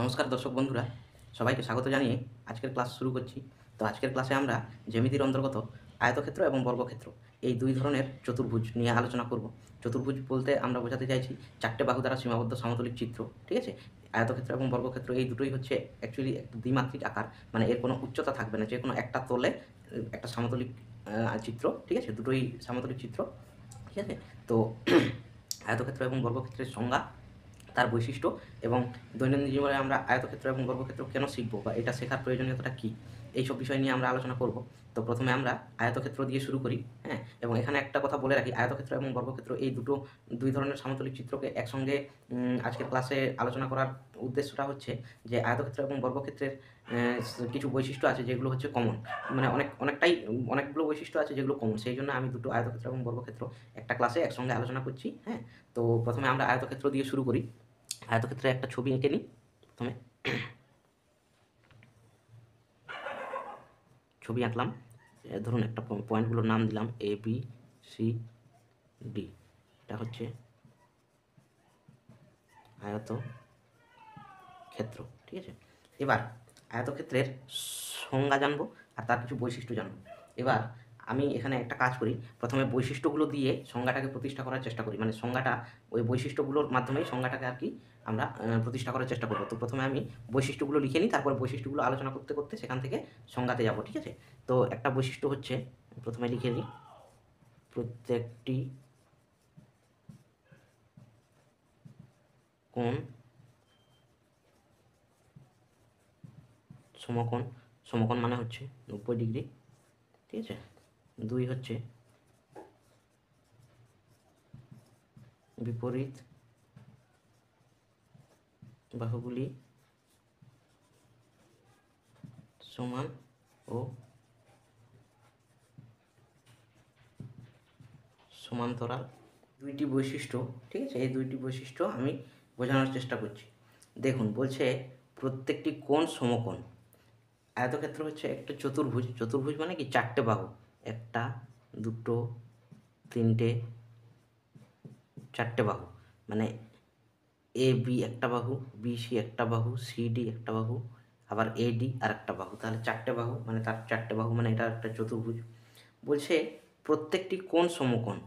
নমস্কার দর্শক বন্ধুরা, সবাইকে স্বাগত জানিয়ে আজকের ক্লাস শুরু করছি। তো আজকের ক্লাসে আমরা জ্যামিতির অন্তর্গত আয়তক্ষেত্র এবং বর্গক্ষেত্র এই দুই ধরনের চতুর্ভুজ নিয়ে আলোচনা করব। চতুর্ভুজ বলতে আমরা বোঝাতে চাইছি চারটে বাহু দ্বারা সীমাবদ্ধ সমতলিক চিত্র, ঠিক আছে। আয়তক্ষেত্র এবং বর্গক্ষেত্র এই দুটোই হচ্ছে অ্যাকচুয়ালি একটা দ্বিমাত্রিক আকার, মানে এর কোনো উচ্চতা থাকবে না, যে কোনো একটা তলে একটা সমতলিক চিত্র, ঠিক আছে, দুটোই সমতলিক চিত্র, ঠিক আছে। তো আয়তক্ষেত্র এবং বর্গক্ষেত্রের সংজ্ঞা, তার বৈশিষ্ট্য এবং দৈনন্দিন জীবনে আমরা আয়তক্ষেত্র এবং বর্গক্ষেত্র কেন শিখব বা এটা শেখার প্রয়োজনীয়তাটা কী, এইসব বিষয় নিয়ে আমরা আলোচনা করব। তো প্রথমে আমরা আয়তক্ষেত্র দিয়ে শুরু করি, হ্যাঁ। এবং এখানে একটা কথা বলে রাখি, আয়তক্ষেত্র এবং বর্গক্ষেত্র এই দুই ধরনের সমতলিক চিত্রকে একসঙ্গে আজকের ক্লাসে আলোচনা করার উদ্দেশ্যটা হচ্ছে যে আয়তক্ষেত্র এবং বর্গক্ষেত্রের কিছু বৈশিষ্ট্য আছে যেগুলো হচ্ছে কমন, মানে অনেকগুলো বৈশিষ্ট্য আছে যেগুলো কমন, সেই জন্য আমি দুটো আয়তক্ষেত্র এবং বর্গক্ষেত্র একটা ক্লাসে একসঙ্গে আলোচনা করছি, হ্যাঁ। তো প্রথমে আমরা আয়তক্ষেত্র দিয়ে শুরু করি। আয়তক্ষেত্রে একটা ছবি এঁকে নিই প্রথমে। ছবি আঁকলাম, ধরুন একটা পয়েন্টগুলোর নাম দিলাম এ বি সি ডি। এটা হচ্ছে আয়তক্ষেত্র, ঠিক আছে। এবার আয়তক্ষেত্রের সংজ্ঞা জানবো আর তার কিছু বৈশিষ্ট্য জানবো। এবার আমি এখানে একটা কাজ করি, প্রথমে বৈশিষ্ট্যগুলো দিয়ে সংজ্ঞাটাকে প্রতিষ্ঠা করার চেষ্টা করি, মানে সংজ্ঞাটা ওই বৈশিষ্ট্যগুলোর মাধ্যমেই সংজ্ঞাটাকে আর কি আমরা প্রতিষ্ঠা করার চেষ্টা করবো। তো প্রথমে আমি বৈশিষ্ট্যগুলো লিখে নিই, তারপর বৈশিষ্ট্যগুলো আলোচনা করতে করতে সেখান থেকে সংজ্ঞাতে যাব, ঠিক আছে। তো একটা বৈশিষ্ট্য হচ্ছে, প্রথমে লিখে নিই, প্রত্যেকটি কোণ সমকোণ, সমকোণ মানে হচ্ছে 90 ডিগ্রি, ঠিক আছে। দুই হচ্ছে বিপরীত বাহুগুলি সমান ও সমান্তরাল। দুইটি বৈশিষ্ট্য, ঠিক আছে, এই দুইটি বৈশিষ্ট্য আমি বোঝানোর চেষ্টা করছি। দেখুন, বলছে প্রত্যেকটি কোণ সমকোণ। আয়তক্ষেত্র হচ্ছে একটা চতুর্ভুজ, চতুর্ভুজ মানে কি চারটে বাহু, একটা দুটো তিনটে চারটে বাহু, মানে এ বি একটা বাহু, বি সি একটা বাহু, সি ডি একটা বাহু, আবার এ ডি আর একটা বাহু, তাহলে চারটে বাহু, মানে তার চারটে বাহু, মানে এটা একটা চতুর্ভুজ। বলছে প্রত্যেকটি কোণ সমকোণ।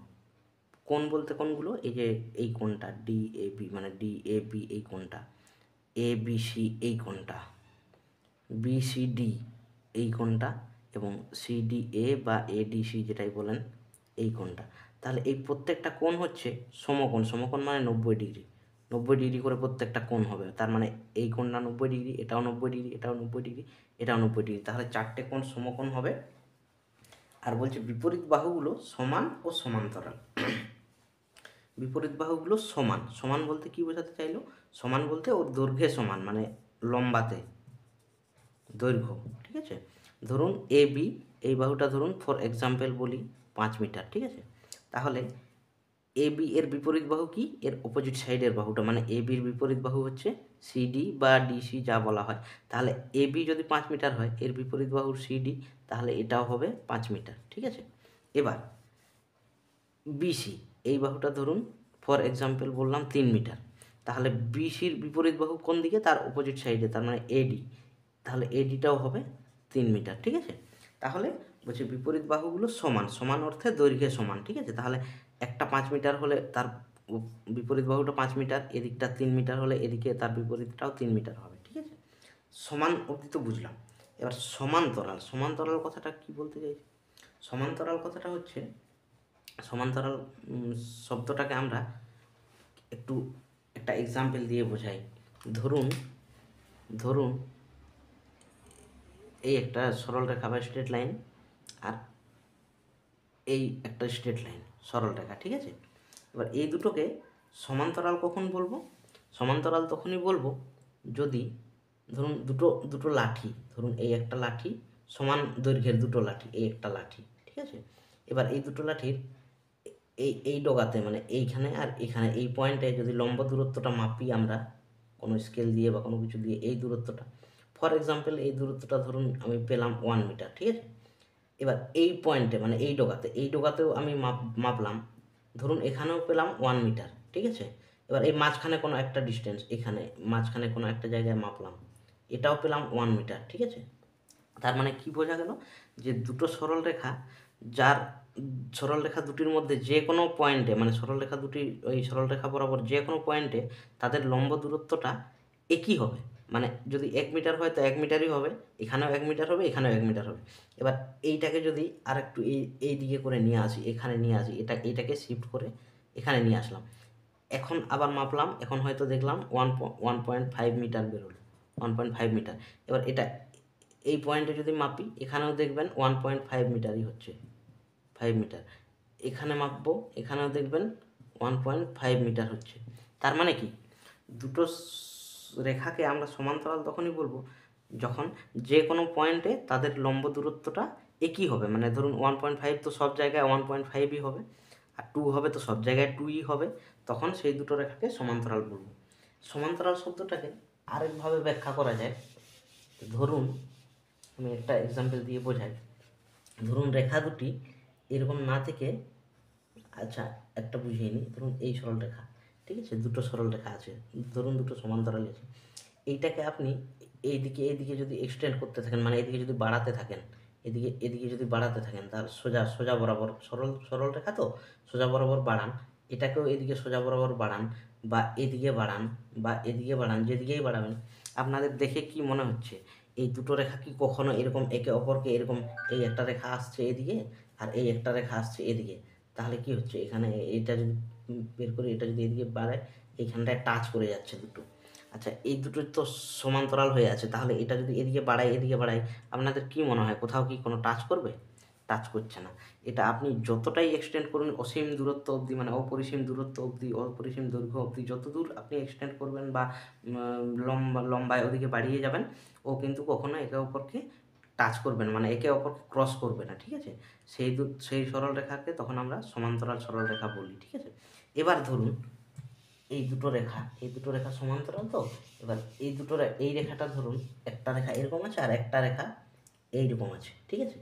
কোণ বলতে কোণগুলো, এই যে এই কোণটা ডি এ বি, মানে ডি এ বি এই কোণটা, এ বি সি এই কোণটা, বি সি ডি এই কোণটা, এবং সি ডি এ বা এ ডি সি যেটাই বলেন এই কোণটা। তাহলে এই প্রত্যেকটা কোণ হচ্ছে সমকোণ। সমকোণ মানে 90 ডিগ্রি, 90 ডিগ্রি করে প্রত্যেকটা কোণ হবে। তার মানে এই কোণটা 90 ডিগ্রি, এটাও 90 ডিগ্রি, এটাও 90 ডিগ্রি, এটাও 90 ডিগ্রি, তাহলে চারটে কোণ সমকোণ হবে। আর বলছে বিপরীত বাহুগুলো সমান ও সমান্তরাল। বিপরীত বাহুগুলো সমান, সমান বলতে কি বোঝাতে চাইলো, সমান বলতে ওর দৈর্ঘ্যে সমান, মানে লম্বাতে দৈর্ঘ্য, ঠিক আছে। ধরুন এ বি, এই বাহুটা ধরুন ফর এক্সাম্পল বলি 5 মিটার, ঠিক আছে। তাহলে এ বি এর বিপরীত বাহু কি, এর অপোজিট সাইডের বাহুটা, মানে এ বির বিপরীত বাহু হচ্ছে সিডি বা ডিসি যা বলা হয়। তাহলে এ বি যদি 5 মিটার হয়, এর বিপরীত বাহুর সিডি, তাহলে এটাও হবে 5 মিটার, ঠিক আছে। এবার বিসি, এই বাহুটা ধরুন ফর এক্সাম্পল বললাম 3 মিটার, তাহলে বিসির বিপরীত বাহু কোন দিকে, তার অপোজিট সাইডে, তার মানে এডি, তাহলে এডিটাও হবে 3 মিটার, ঠিক আছে। তাহলে বলছে বিপরীত বাহুগুলো সমান, সমান অর্থে দৈর্ঘ্যে সমান, ঠিক আছে। তাহলে একটা 5 মিটার হলে তার বিপরীত বাহুটা 5 মিটার, এদিকটা 3 মিটার হলে এদিকে তার বিপরীতটাও 3 মিটার হবে, ঠিক আছে। সমান অবধি তো বুঝলাম। এবার সমান্তরাল, সমান্তরাল কথাটা কি বলতে চাইছি, সমান্তরাল কথাটা হচ্ছে, সমান্তরাল শব্দটাকে আমরা একটু একটা এক্সাম্পল দিয়ে বোঝাই। ধরুন ধরুন এই একটা সরল রেখা বা স্ট্রেট লাইন, আর এই একটা স্ট্রেট লাইন সরল রেখা, ঠিক আছে। এবার এই দুটোকে সমান্তরাল কখন বলবো, সমান্তরাল তখনই বলবো যদি ধরুন দুটো দুটো লাঠি, ধরুন এই একটা লাঠি, সমান দৈর্ঘ্যের দুটো লাঠি, এই একটা লাঠি, ঠিক আছে। এবার এই দুটো লাঠির এই ডগাতে, মানে এইখানে আর এখানে এই পয়েন্টে যদি লম্ব দূরত্বটা মাপি আমরা কোনো স্কেল দিয়ে বা কোনো কিছু দিয়ে, এই দূরত্বটা ফর এক্সাম্পল এই দূরত্বটা ধরুন আমি পেলাম 1 মিটার, ঠিক আছে। এবার এই পয়েন্টে, মানে এই ডগাতেও আমি মাপলাম, ধরুন এখানেও পেলাম 1 মিটার, ঠিক আছে। এবার এই মাঝখানে কোনো একটা ডিস্টেন্স, এখানে মাঝখানে কোনো একটা জায়গায় মাপলাম, এটাও পেলাম 1 মিটার, ঠিক আছে। তার মানে কি বোঝা গেল, যে দুটো সরল রেখা, যার সরল রেখা দুটির মধ্যে যে কোনো পয়েন্টে, মানে সরল রেখা দুটি ওই সরল রেখা বরাবর যে কোনো পয়েন্টে তাদের লম্ব দূরত্বটা একই হবে। মানে যদি 1 মিটার হয় তো 1 মিটারই হবে, এখানেও 1 মিটার হবে, এখানেও 1 মিটার হবে। এবার এইটাকে যদি আর একটু এই দিকে করে নিয়ে আসি, এখানে নিয়ে আসি, এইটাকে শিফট করে এখানে নিয়ে আসলাম, এখন আবার মাপলাম, এখন হয়তো দেখলাম 1.5 মিটার বেরোলো, 1.5 মিটার। এবার এটা এই পয়েন্টে যদি মাপি, এখানেও দেখবেন 1.5 মিটারই হচ্ছে, 5 মিটার। এখানে মাপবো, এখানেও দেখবেন 1.5 মিটার হচ্ছে। তার মানে কি, দুটো রেখাকে আমরা সমান্তরাল তখনই বলবো যখন যে কোনো পয়েন্টে তাদের লম্ব দূরত্বটা একই হবে। মানে ধরুন 1.5 তো সব জায়গায় 1.5ই হবে, আর 2 হবে তো সব জায়গায় 2ই হবে, তখন সেই দুটো রেখাকে সমান্তরাল বলবো। সমান্তরাল শব্দটাকে আরেকভাবে ব্যাখ্যা করা যায়। ধরুন আমি একটা এক্সাম্পল দিয়ে বোঝাই। ধরুন রেখা দুটি এরকম না থেকে, আচ্ছা একটা বুঝিয়ে নিই। ধরুন এই সরল রেখা, ঠিক আছে, দুটো সরল রেখা আছে, ধরুন দুটো সমান্তরাল আছে। এইটাকে আপনি এইদিকে যদি এক্সটেন্ড করতে থাকেন, মানে এদিকে যদি বাড়াতে থাকেন, এদিকে যদি বাড়াতে থাকেন, তার সোজা সোজা বরাবর, সরল রেখা তো সোজা বরাবর বাড়ান, এটাকেও এদিকে সোজা বরাবর বাড়ান, বা এদিকে বাড়ান, বা এদিকে বাড়ান, যেদিকেই বাড়াবেন, আপনাদের দেখে কি মনে হচ্ছে, এই দুটো রেখা কি কখনো এরকম একে অপরকে এরকম, এই একটা রেখা আসছে এদিকে আর এই একটা রেখা আসছে এদিকে, তাহলে কি হচ্ছে, এখানে এটা যদি বের করি, এটা যদি এদিকে বাড়ায়, এইখানটায় টাচ করে যাচ্ছে দুটো। আচ্ছা এই দুটো তো সমান্তরাল হয়ে আছে, তাহলে এটা যদি এদিকে বাড়ায় এদিকে বাড়ায়, আপনাদের কি মনে হয় কোথাও কি কোনো টাচ করবে? টাচ করছে না। এটা আপনি যতটাই এক্সটেন্ড করুন অসীম দূরত্ব অবধি, মানে অপরিসীম দূরত্ব অবধি, অপরিসীম দৈর্ঘ্য অবধি যত দূর আপনি এক্সটেন্ড করবেন বা লম্বায় ওদিকে বাড়িয়ে যাবেন, ও কিন্তু কখনো একে অপরকে টাচ করবে না, মানে একে অপরকে ক্রস করবে না, ঠিক আছে। সেই সরল রেখাকে তখন আমরা সমান্তরাল সরল রেখা বলি, ঠিক আছে। এবার ধরুন এই দুটো রেখা সমান্তরাল তো, এবার এই রেখাটা ধরুন একটা রেখা এরকম আছে আর একটা রেখা এইরকম আছে, ঠিক আছে।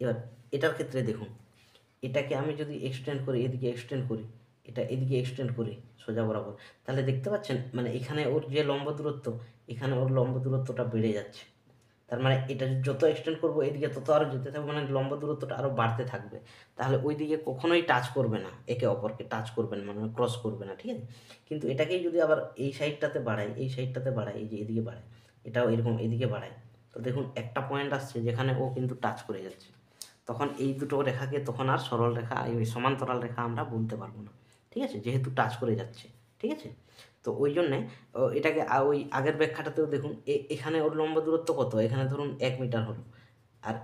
এবার এটার ক্ষেত্রে দেখুন, এটাকে আমি যদি এক্সটেন্ড করি, এদিকে এক্সটেন্ড করি, এটা এদিকে এক্সটেন্ড করি সোজা বরাবর, তাহলে দেখতে পাচ্ছেন মানে এখানে ওর যে লম্ব দূরত্ব, এখানে ওর লম্ব দূরত্বটা বেড়ে যাচ্ছে। তার মানে এটা যত এক্সটেন্ড করবো এদিকে তত আরও যেতে থাকবে, মানে লম্ব দূরত্বটা আরও বাড়তে থাকবে। তাহলে ওই দিকে কখনোই টাচ করবে না, একে অপরকে টাচ করবে না, মানে ক্রস করবে না, ঠিক আছে। কিন্তু এটাকেই যদি আবার এই সাইডটাতে বাড়াই, এই যে এদিকে বাড়াই, এটাও এরকম এদিকে বাড়াই, তো দেখুন একটা পয়েন্ট আসছে যেখানে ও কিন্তু টাচ করে যাচ্ছে। তখন এই দুটো রেখাকে তখন আর সরল রেখা, এই সমান্তরাল রেখা আমরা বলতে পারবো না, ঠিক আছে, যেহেতু টাচ করে যাচ্ছে, ঠিক আছে। তো ওই জন্যে এটাকে ওই আগের ব্যাখ্যাটাতেও দেখুন, এখানে ওর লম্ব দূরত্ব কত, এখানে ধরুন 1 মিটার হলো, আর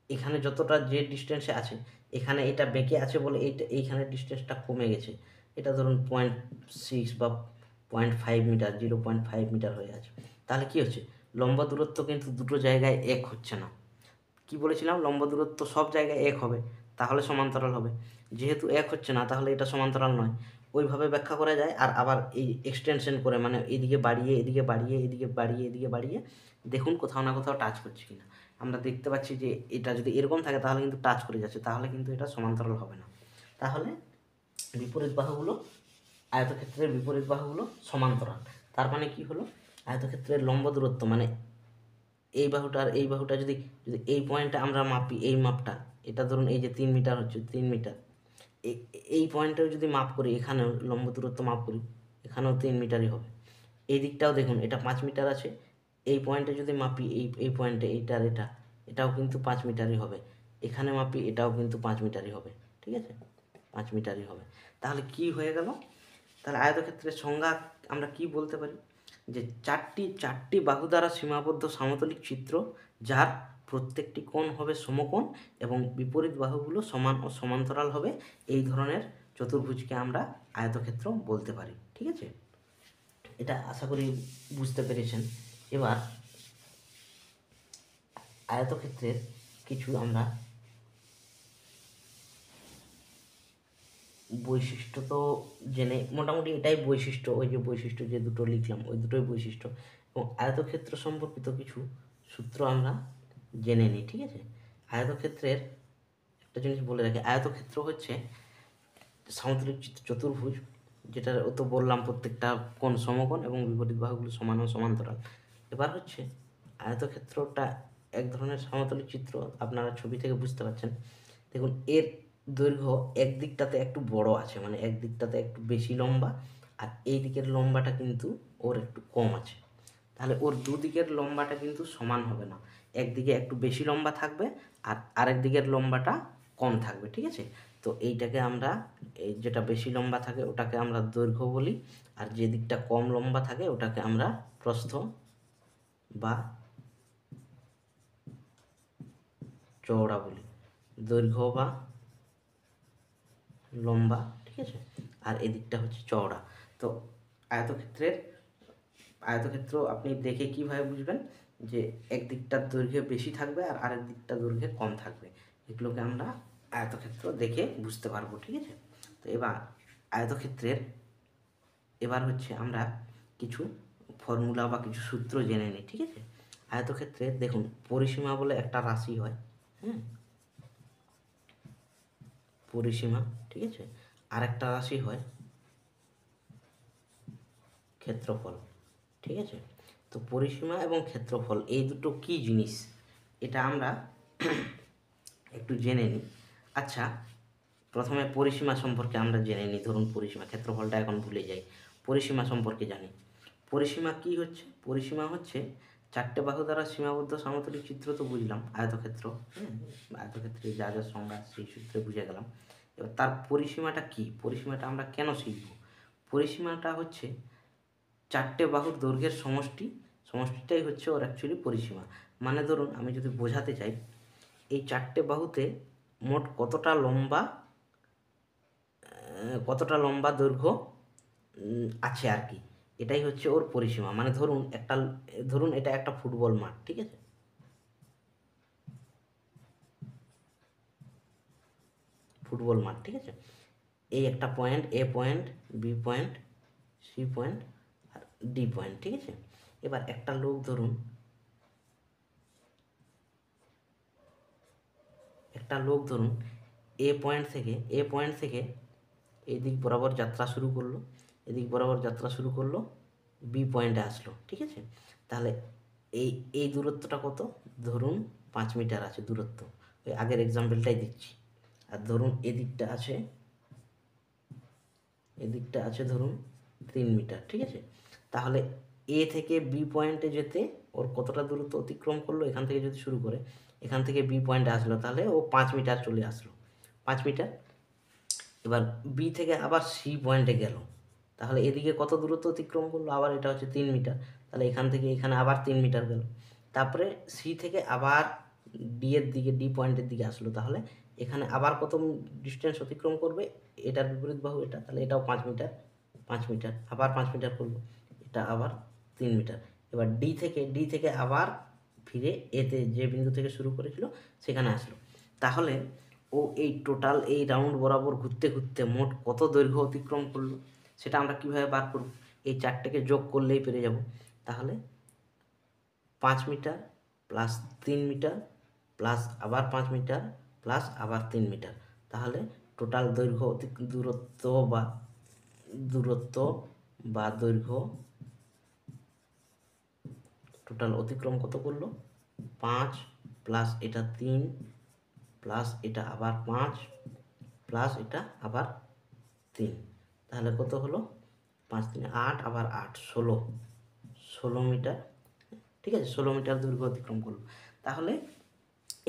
এখানে যতটা যে ডিস্টেন্সে আছে, এখানে এটা বেঁকে আছে বলে এইখানে ডিস্টেন্সটা কমে গেছে, এটা ধরুন 0.6 বা 0.5 মিটার, 0.5 মিটার হয়ে আছে। তাহলে কি হচ্ছে, লম্ব দূরত্ব কিন্তু দুটো জায়গায় এক হচ্ছে না। কি বলেছিলাম, লম্ব দূরত্ব সব জায়গায় এক হবে, তাহলে সমান্তরাল হবে। যেহেতু এক হচ্ছে না, তাহলে এটা সমান্তরাল নয়। ওইভাবে ব্যাখ্যা করা যায়। আর আবার এই এক্সটেনশন করে, মানে এদিকে বাড়িয়ে এদিকে বাড়িয়ে এদিকে বাড়িয়ে এদিকে বাড়িয়ে দেখুন কোথাও না কোথাও টাচ করছে কিনা। আমরা দেখতে পাচ্ছি যে এটা যদি এরকম থাকে তাহলে কিন্তু টাচ করে যাচ্ছে, তাহলে কিন্তু এটা সমান্তরাল হবে না। তাহলে বিপরীত বাহুগুলো, আয়তক্ষেত্রের বিপরীত বাহুগুলো সমান্তরাল। তার মানে কি হলো, আয়তক্ষেত্রের লম্ব দূরত্ব মানে এই বাহুটা আর এই বাহুটা যদি যদি এই পয়েন্টটা আমরা মাপি, এই মাপটা, এটা ধরুন এই যে 3 মিটার হচ্ছে, 3 মিটার, এই পয়েন্টেও যদি মাপ করি, এখানেও লম্ব দূরত্ব মাপ করি, এখানেও 3 মিটারই হবে। এই দিকটাও দেখুন এটা 5 মিটার আছে, এই পয়েন্টে যদি মাপি, এই পয়েন্টে এইটার এটাও কিন্তু 5 মিটারই হবে। এখানে মাপি, এটাও কিন্তু 5 মিটারই হবে, ঠিক আছে, 5 মিটারই হবে। তাহলে কি হয়ে গেল, তাহলে আয়তক্ষেত্রের সংজ্ঞা আমরা কি বলতে পারি, যে চারটি বাহু দ্বারা সীমাবদ্ধ সমতলিক চিত্র, যার প্রত্যেকটি কোণ হবে সমকোণ এবং বিপরীত বাহুগুলো সমান ও সমান্তরাল হবে, এই ধরনের চতুর্ভুজকে আমরা আয়তক্ষেত্র বলতে পারি, ঠিক আছে। এটা আশা করি বুঝতে পেরেছেন। এবার আয়তক্ষেত্রের কিছু আমরা বৈশিষ্ট্য তো জেনে, মোটামুটি এটাই বৈশিষ্ট্য, ওই যে বৈশিষ্ট্য যে দুটো লিখলাম ওই দুটোই বৈশিষ্ট্য, এবং আয়তক্ষেত্র সম্পর্কিত কিছু সূত্র আমরা জেনে নিই, ঠিক আছে। আয়তক্ষেত্রের একটা জিনিস বলে রাখি, আয়তক্ষেত্র হচ্ছে সামুদ্রিক চতুর্ভুজ যেটা ও তো বললাম প্রত্যেকটা কোণ সমকোণ এবং বিপরীত বাহুগুলো সমান ও সমান্তরাল। এবার হচ্ছে আয়তক্ষেত্রটা এক ধরনের সমতল চিত্র, আপনারা ছবি থেকে বুঝতে পারছেন। দেখুন এর দৈর্ঘ্য এক দিকটাতে একটু বড় আছে, মানে এক দিকটাতে একটু বেশি লম্বা, আর এই দিকের লম্বাটা কিন্তু ওর একটু কম আছে। তাহলে ওর দুদিকের লম্বাটা কিন্তু সমান হবে না, একদিকে একটু বেশি লম্বা থাকবে আর আরেক দিকের লম্বাটা কম থাকবে, ঠিক আছে। তো এইটাকে আমরা, এই যেটা বেশি লম্বা থাকে ওটাকে আমরা দৈর্ঘ্য বলি, আর যে দিকটা কম লম্বা থাকে ওটাকে আমরা প্রস্থ বা চওড়া বলি, দৈর্ঘ্য বা লম্বা, ঠিক আছে। আর এদিকটা হচ্ছে চওড়া। তো আয়তক্ষেত্র আপনি দেখে কিভাবে বুঝবেন যে এক দিকটার দৈর্ঘ্য বেশি থাকবে আর আরেক দিকটা দৈর্ঘ্য কম থাকবে, এগুলোকে আমরা আয়তক্ষেত্র দেখে বুঝতে পারবো, ঠিক আছে। তো এবার হচ্ছে আমরা কিছু ফর্মুলা বা কিছু সূত্র জেনে নিই, ঠিক আছে। আয়তক্ষেত্রে দেখুন পরিসীমা বলে একটা রাশি হয়, হ্যাঁ, পরিসীমা, ঠিক আছে। আর একটা রাশি হয় ক্ষেত্রফল, ঠিক আছে। তো পরিসীমা এবং ক্ষেত্রফল এই দুটো কি জিনিস এটা আমরা একটু জেনে নিই। আচ্ছা, প্রথমে পরিসীমা সম্পর্কে আমরা জেনে নিই। ধরুন পরিসীমা, ক্ষেত্রফলটা এখন ভুলে যাই, পরিসীমা সম্পর্কে জানি। পরিসীমা কি হচ্ছে? পরিসীমা হচ্ছে চারটে বাহু দ্বারা সীমাবদ্ধ সমতলিক চিত্র, তো বুঝলাম আয়তক্ষেত্র, হ্যাঁ, আয়তক্ষেত্রে যা যা সংজ্ঞা সেই সূত্রে বুঝে গেলাম। এবার তার পরিসীমাটা কি, পরিসীমাটা আমরা কেন শিখব? পরিসীমাটা হচ্ছে চারটে বাহুর দৈর্ঘ্যের সমষ্টিটাই হচ্ছে ওর অ্যাকচুয়ালি পরিসীমা। মানে ধরুন আমি যদি বোঝাতে চাই, এই চারটে বাহুতে মোট কতটা লম্বা দৈর্ঘ্য আছে আর কি, এটাই হচ্ছে ওর পরিসীমা। মানে ধরুন এটা একটা ফুটবল মাঠ, ঠিক আছে, ফুটবল মাঠ, ঠিক আছে। এই একটা point, A point, B point, C point আর ডি পয়েন্ট, ঠিক আছে। এবার একটা লোক ধরুন এ পয়েন্ট থেকে এই দিক বরাবর যাত্রা শুরু করলো, বি পয়েন্টে আসলো, ঠিক আছে। তাহলে এই এই দূরত্বটা কত? ধরুন 5 মিটার আছে দূরত্ব, ওই আগের এক্সাম্পলটাই দিচ্ছি। আর ধরুন এদিকটা আছে ধরুন 3 মিটার, ঠিক আছে। তাহলে এ থেকে বি পয়েন্টে যেতে ওর কতটা দূরত্ব অতিক্রম করলো? এখান থেকে যদি শুরু করে এখান থেকে বি পয়েন্টে আসলো, তাহলে ও 5 মিটার চলে আসলো, 5 মিটার। এবার বি থেকে আবার সি পয়েন্টে গেল, তাহলে এদিকে কত দূরত্ব অতিক্রম করলো? আবার এটা হচ্ছে 3 মিটার, তাহলে এখান থেকে এখানে আবার 3 মিটার গেল। তারপরে সি থেকে আবার ডি পয়েন্টের দিকে আসলো, তাহলে এখানে আবার কত ডিস্টেন্স অতিক্রম করবে? এটার বিপরীত বাহু এটা, তাহলে এটাও 5 মিটার, 5 মিটার, আবার 5 মিটার করলো, এটা আবার 3 মিটার। এবার ডি থেকে আবার ফিরে এতে যে বিন্দু থেকে শুরু করেছিল সেখানে আসলো। তাহলে ও এই টোটাল এই রাউন্ড বরাবর ঘুরতে ঘুরতে মোট কত দৈর্ঘ্য অতিক্রম করলো সেটা আমরা কিভাবে বার করব? এই চারটেকে যোগ করলেই পেরে যাব। তাহলে 5 মিটার প্লাস 3 মিটার প্লাস আবার 5 মিটার প্লাস আবার 3 মিটার, তাহলে টোটাল দূরত্ব বা দৈর্ঘ্য টোটাল অতিক্রম কত করলো? 5 প্লাস এটা 3 প্লাস এটা আবার 5 প্লাস এটা আবার 3, তাহলে কত হলো? 5 3 8, আবার 8 ষোলো মিটার, ঠিক আছে, 16 মিটার দৈর্ঘ্য অতিক্রম করলো। তাহলে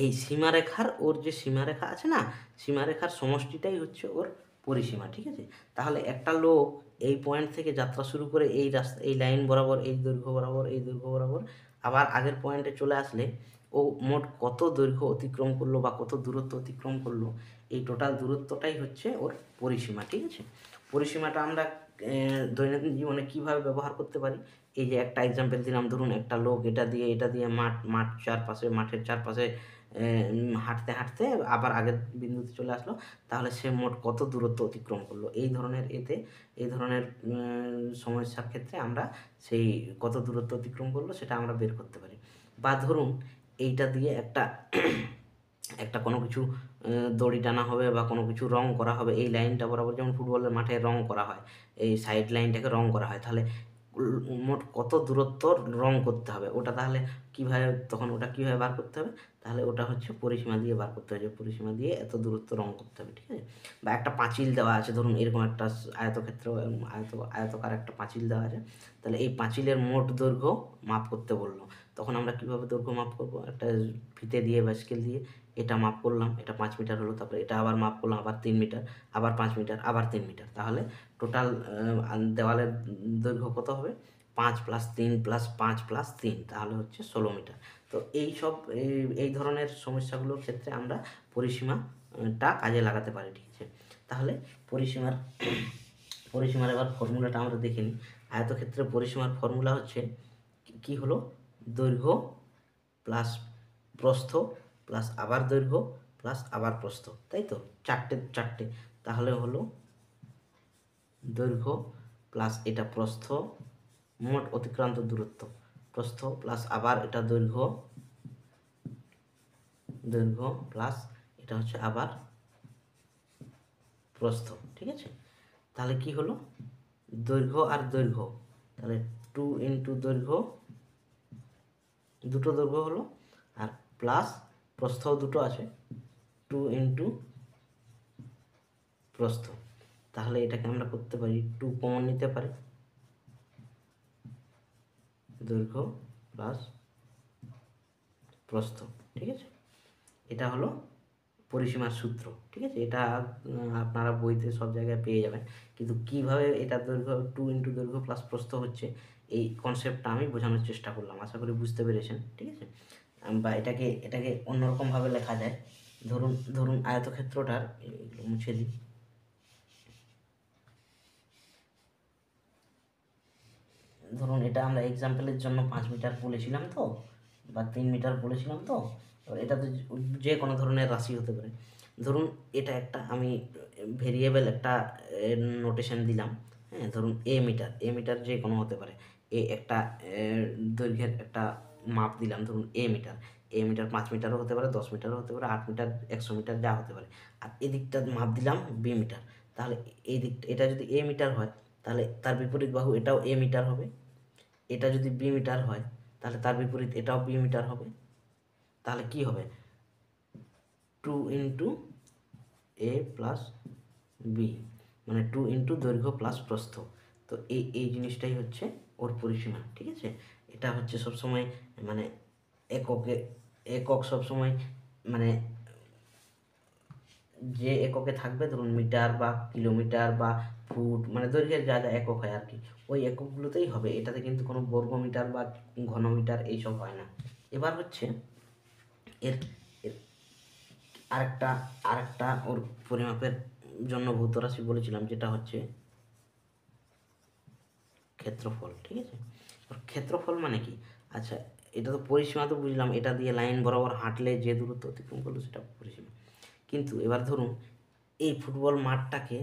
এই সীমারেখার, ওর যে সীমারেখা আছে না, সীমারেখার সমষ্টিটাই হচ্ছে ওর পরিসীমা, ঠিক আছে। তাহলে একটা লোক এই পয়েন্ট থেকে যাত্রা শুরু করে এই রাস্তা, এই লাইন বরাবর, এই দৈর্ঘ্য বরাবর আবার আগের পয়েন্টে চলে আসলে ও মোট কত দৈর্ঘ্য অতিক্রম করলো বা কত দূরত্ব অতিক্রম করলো, এই টোটাল দূরত্বটাই হচ্ছে ওর পরিসীমা, ঠিক আছে। পরিসীমাটা আমরা দৈনন্দিন জীবনে কিভাবে ব্যবহার করতে পারি? এই যে একটা এক্সাম্পল দিলাম, ধরুন একটা লোক এটা দিয়ে মাঠের চারপাশে হাঁটতে হাঁটতে আবার আগের বিন্দুতে চলে আসলো, তাহলে সে মোট কত দূরত্ব অতিক্রম করলো? এই ধরনের সমস্যার ক্ষেত্রে আমরা সেই কত দূরত্ব অতিক্রম করলো সেটা আমরা বের করতে পারি। বা ধরুন এইটা দিয়ে একটা একটা কোনো কিছু দড়ি টানা হবে বা কোনো কিছু রং করা হবে, এই লাইনটা বরাবর যেমন ফুটবলের মাঠে রং করা হয়, এই সাইড লাইনটাকে রং করা হয়, তাহলে মোট কত দূরত্ব রং করতে হবে ওটা, তাহলে কীভাবে তখন ওটা কীভাবে বার করতে হবে, তাহলে ওটা হচ্ছে পরিসীমা দিয়ে বার করতে হবে, যে পরিসীমা দিয়ে এত দূরত্ব রং করতে হবে, ঠিক আছে। বা একটা পাঁচিল দেওয়া আছে, ধরুন এরকম একটা আয়তক্ষেত্র আয়তকার একটা পাঁচিল দেওয়া আছে, তাহলে এই পাঁচিলের মোট দৈর্ঘ্য মাপ করতে বললো, তখন আমরা কীভাবে দৈর্ঘ্য মাপ করবো, একটা ফিতে দিয়ে বা স্কেল দিয়ে এটা মাপ করলাম, এটা 5 মিটার হলো, তারপরে এটা আবার মাপ করলাম, আবার 3 মিটার, আবার 5 মিটার, আবার 3 মিটার, তাহলে টোটাল দেওয়ালের দৈর্ঘ্য কত হবে, 5 + 3 + 5 + 3, তাহলে হচ্ছে 16 মিটার। তো এই ধরনের সমস্যাগুলোর ক্ষেত্রে আমরা পরিসীমাটা কাজে লাগাতে পারি, ঠিক আছে। তাহলে পরিসীমার এবার ফর্মুলাটা আমরা দেখে নিই। আয়তক্ষেত্রের পরিসীমার ফর্মুলা হচ্ছে কি হলো, দৈর্ঘ্য প্লাস প্রস্থ প্লাস আবার দৈর্ঘ্য প্লাস আবার প্রস্থ, তাই তো, চারটে, তাহলে হলো দৈর্ঘ্য প্লাস এটা প্রস্থ, মোট অতিক্রান্ত দূরত্ব, প্রস্থ প্লাস আবার এটা দৈর্ঘ্য প্লাস এটা হচ্ছে আবার প্রস্থ, ঠিক আছে। তাহলে কি হলো, দৈর্ঘ্য আর দৈর্ঘ্য, তাহলে 2 × দৈর্ঘ্য, দুটো দৈর্ঘ্য হলো, আর প্লাস প্রস্থও দুটো আছে, 2 × প্রস্থ, তাহলে এটাকে আমরা করতে পারি 2 কমন নিতে পারি, দৈর্ঘ্য প্লাস প্রস্থ, ঠিক আছে। এটা হলো পরিসীমার সূত্র, ঠিক আছে। এটা আপনারা বইতে সব জায়গায় পেয়ে যাবেন, কিন্তু কিভাবে এটা দৈর্ঘ্য 2 × দৈর্ঘ্য প্লাস প্রস্থ হচ্ছে, এই কনসেপ্টটা আমি বোঝানোর চেষ্টা করলাম, আশা করি বুঝতে পেরেছেন, ঠিক আছে। বা এটাকে অন্যরকমভাবে লেখা যায়, ধরুন আয়তক্ষেত্রটার, মুছে দিই, ধরুন এটা আমরা এক্সাম্পলের জন্য 5 মিটার বলেছিলাম তো, বা 3 মিটার বলেছিলাম তো, এটা তো যে কোনো ধরনের রাশি হতে পারে। ধরুন এটা একটা আমি ভেরিয়েবল একটা নোটেশন দিলাম, হ্যাঁ, ধরুন এ মিটার যে কোনো হতে পারে, একটা দৈর্ঘ্যের একটা মাপ দিলাম, ধরুন এ মিটার 5 মিটারও হতে পারে, 10 মিটারও হতে পারে, 8 মিটার, 100 মিটার, যা হতে পারে। আর এদিকটা মাপ দিলাম বি মিটার, তাহলে এই দিকটা, এটা যদি এ মিটার হয়, তাহলে তার বিপরীত বাহু এটাও এ মিটার হবে, এটা যদি বি মিটার হয়, তাহলে তার বিপরীত এটাও বি মিটার হবে, তাহলে কি হবে, 2 × এ প্লাস বি, মানে 2 × দৈর্ঘ্য প্লাস প্রস্থ। তো এই জিনিসটাই হচ্ছে ওর পরিসীমা, ঠিক আছে। এটা হচ্ছে সবসময় মানে একক সবসময়, মানে যে এককে থাকবে, ধরুন মিটার বা কিলোমিটার বা ফুট, মানে দৈর্ঘ্যের যা যা একক হয় আর কি, ওই এককগুলোতেই হবে, এটাতে কিন্তু কোনো বর্গমিটার বা ঘনমিটার এইসব হয় না। এবার হচ্ছে এর আরেকটা ওর পরিমাপের জন্য ভৌত রাশি বলেছিলাম, যেটা হচ্ছে ক্ষেত্রফল, ঠিক আছে। ক্ষেত্রফল মানে কি, আচ্ছা, এটা তো পরিসীমা তো বুঝলাম, এটা দিয়ে লাইন বরাবর হাঁটলে যে দূরত্ব অতিক্রম করলো সেটা পরিসীমা। কিন্তু এবার ধরুন এই ফুটবল মাঠটাকে,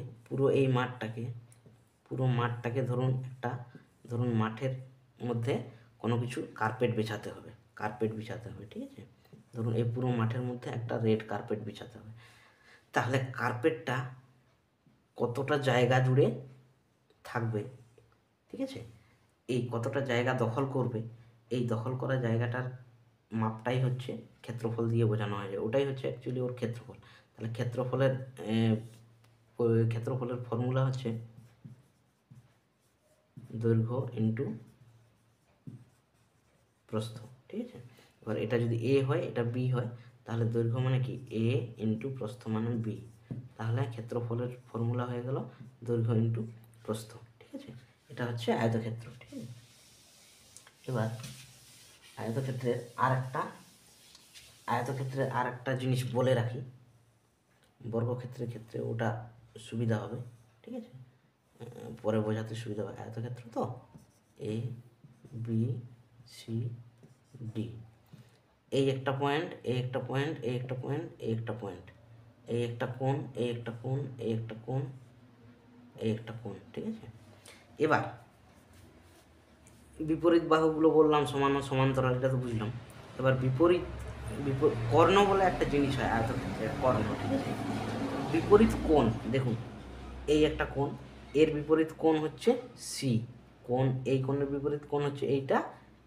পুরো মাঠটাকে ধরুন মাঠের মধ্যে কোনো কিছু কার্পেট বিছাতে হবে, ঠিক আছে। ধরুন এই পুরো মাঠের মধ্যে একটা রেড কার্পেট বিছাতে হবে, তাহলে কার্পেটটা কতটা জায়গা জুড়ে থাকবে, ঠিক আছে, এই কতটা জায়গা দখল করবে, এই দখল করা জায়গাটার মাপটাই হচ্ছে ক্ষেত্রফল দিয়ে বোঝানো হয়, যে ওটাই হচ্ছে অ্যাকচুয়ালি ওর ক্ষেত্রফল। তাহলে ক্ষেত্রফলের ফর্মুলা হচ্ছে দৈর্ঘ্য ইন্টু প্রস্থ, ঠিক আছে। এবার এটা যদি এ হয়, এটা বি হয়, তাহলে দৈর্ঘ্য মানে কি এ ইন্টু প্রস্থ মানে বি, তাহলে ক্ষেত্রফলের ফর্মুলা হয়ে গেল দৈর্ঘ্য ইন্টু প্রস্থ, ঠিক আছে। এটা হচ্ছে আয়তক্ষেত্র, ঠিক আছে। এবার আয়তক্ষেত্রের আর একটা জিনিস বলে রাখি, বর্গক্ষেত্রের ক্ষেত্রে ওটা সুবিধা হবে, ঠিক আছে, পরে বোঝাতে সুবিধা হবে। আয়তক্ষেত্র তো এ বি সি ডি, এই একটা পয়েন্ট, এই একটা পয়েন্ট, এই একটা পয়েন্ট, এই একটা পয়েন্ট, এই একটা কোণ, এই একটা কোণ, এই একটা কোণ, এই একটা কোণ, ঠিক আছে। এবার বিপরীত বাহুগুলো বললাম সমান ও সমান্তরাল, এটা তো বুঝলাম। এবার বিপরীত কর্ণ বলে একটা জিনিস হয় আয়তক্ষেত্রের, কর্ণ, ঠিক আছে। বিপরীত কোণ, দেখুন এই একটা কোণ, এর বিপরীত কোণ হচ্ছে সি, কোণ, এই কোণের বিপরীত কোণ হচ্ছে এইটা,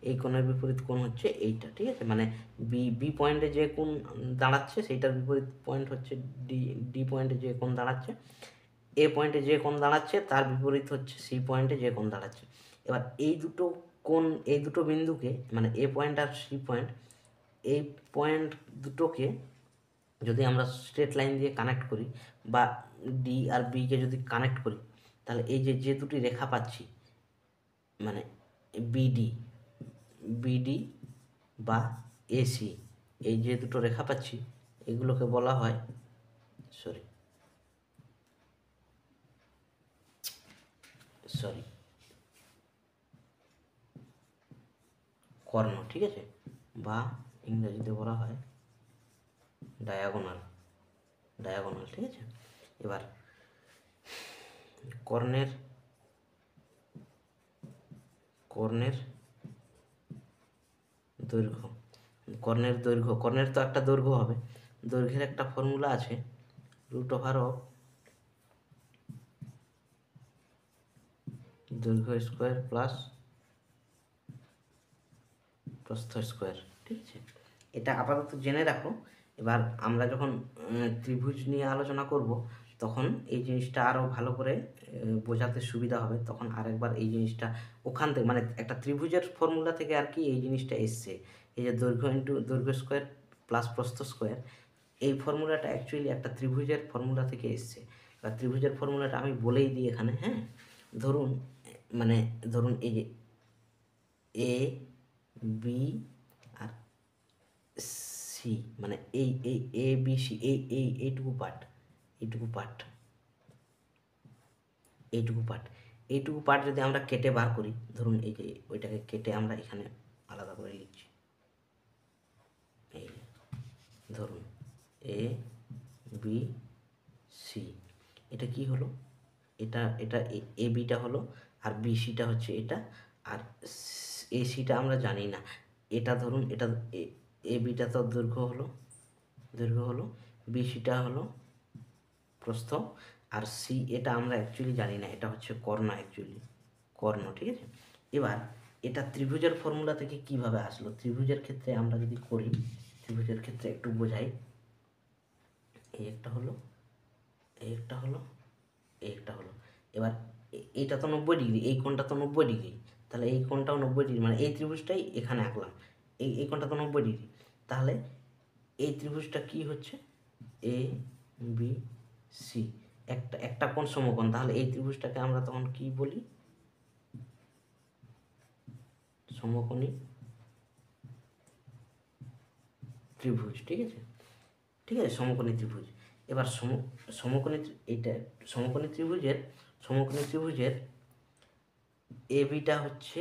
এই কোণের বিপরীত কোণ হচ্ছে এইটা, ঠিক আছে। মানে বি বি পয়েন্টে যে কোণ দাঁড়াচ্ছে সেইটার বিপরীত পয়েন্ট হচ্ছে ডি, ডি পয়েন্টে যে কোণ দাঁড়াচ্ছে, এ পয়েন্টে যে কোণ দাঁড়াচ্ছে তার বিপরীত হচ্ছে সি পয়েন্টে যে কোণ দাঁড়াচ্ছে। এবার এই দুটো কোণ, এই দুটো বিন্দুকে, মানে এ পয়েন্ট আর সি পয়েন্ট, এই পয়েন্ট দুটোকে যদি আমরা স্ট্রেট লাইন দিয়ে কানেক্ট করি, বা ডি আর বিকে যদি কানেক্ট করি, তাহলে এই যে যে দুটি রেখা পাচ্ছি, মানে বিডি, বিডি বা এসি, এই যে দুটো রেখা পাচ্ছি এগুলোকে বলা হয়, সরি সরি কর্ণ, ঠিক আছে, বা ইংরেজিতে বলা হয় ডায়াগোনাল, ডায়াগোনাল, ঠিক আছে। এবার কর্ণের, কর্ণের দৈর্ঘ্য, কর্ণের দৈর্ঘ্য, কর্ণের তো একটা দৈর্ঘ্য হবে, দৈর্ঘ্যের একটা ফর্মুলা আছে, √অফ দৈর্ঘ্য স্কোয়ার প্লাস প্রস্থ স্কোয়ার, ঠিক আছে। এটা আপাতত জেনে রাখো। এবার আমরা যখন ত্রিভুজ নিয়ে আলোচনা করব তখন এই জিনিসটা আরও ভালো করে বোঝাতে সুবিধা হবে, তখন আরেকবার এই জিনিসটা ওখান থেকে, মানে একটা ত্রিভুজের ফর্মুলা থেকে আর কি এই জিনিসটা এসছে, এই যে দৈর্ঘ্য ইন্টু দৈর্ঘ্য স্কোয়ার প্লাস প্রস্থ স্কোয়ার, এই ফর্মুলাটা অ্যাকচুয়ালি একটা ত্রিভুজের ফর্মুলা থেকে এসছে। এবার ত্রিভুজের ফর্মুলাটা আমি বলেই দিই এখানে, হ্যাঁ। ধরুন, মানে ধরুন এই যে এ বি আর সি, মানে এই এই এ বি সি, এইটুকু পার্ট, এইটুকু পার্ট, এইটুকু পার্ট, এইটুকু পার্ট যদি আমরা কেটে বার করি, ধরুন এই যে ওইটাকে কেটে আমরা এখানে আলাদা করে লিখছি, এই ধরুন এ বি সি, এটা কি হলো, এটা এটা এ বিটা হলো, আর বি সিটা হচ্ছে এটা, আর এ সিটা আমরা জানি না, এটা ধরুন এটা এ বিটা তো দৈর্ঘ্য হলো, দৈর্ঘ্য হলো, বি সিটা হলো প্রস্থ, আর সি এটা আমরা অ্যাকচুয়ালি জানি না, এটা হচ্ছে কর্ণ, অ্যাকচুয়ালি কর্ণ, ঠিক আছে। এবার এটা ত্রিভুজের ফর্মুলা থেকে কিভাবে আসলো, ত্রিভুজের ক্ষেত্রে আমরা যদি করি, ত্রিভুজের ক্ষেত্রে একটু বোঝাই, এই একটা হলো, এই একটা হলো, এই একটা হলো। এবার এইটা তো 90 ডিগ্রি, এই কোণটা তো 90 ডিগ্রি, তাহলে এই কোণটাও 90 ডিগ্রি, মানে এই ত্রিভুজটাই এখানে আঁকলাম, এই কোণটা তো 90 ডিগ্রি, তাহলে এই ত্রিভুজটা কি হচ্ছে, এ বি সি, একটা একটা কোণ সমকোণ, তাহলে এই ত্রিভুজটাকে আমরা তখন কি বলি, সমকোণী ত্রিভুজ, ঠিক আছে, ঠিক আছে, সমকোণী ত্রিভুজ। এবার সমকোণী, এইটা সমকোণী ত্রিভুজের, সমকোণী ত্রিভুজের এ বিটা হচ্ছে,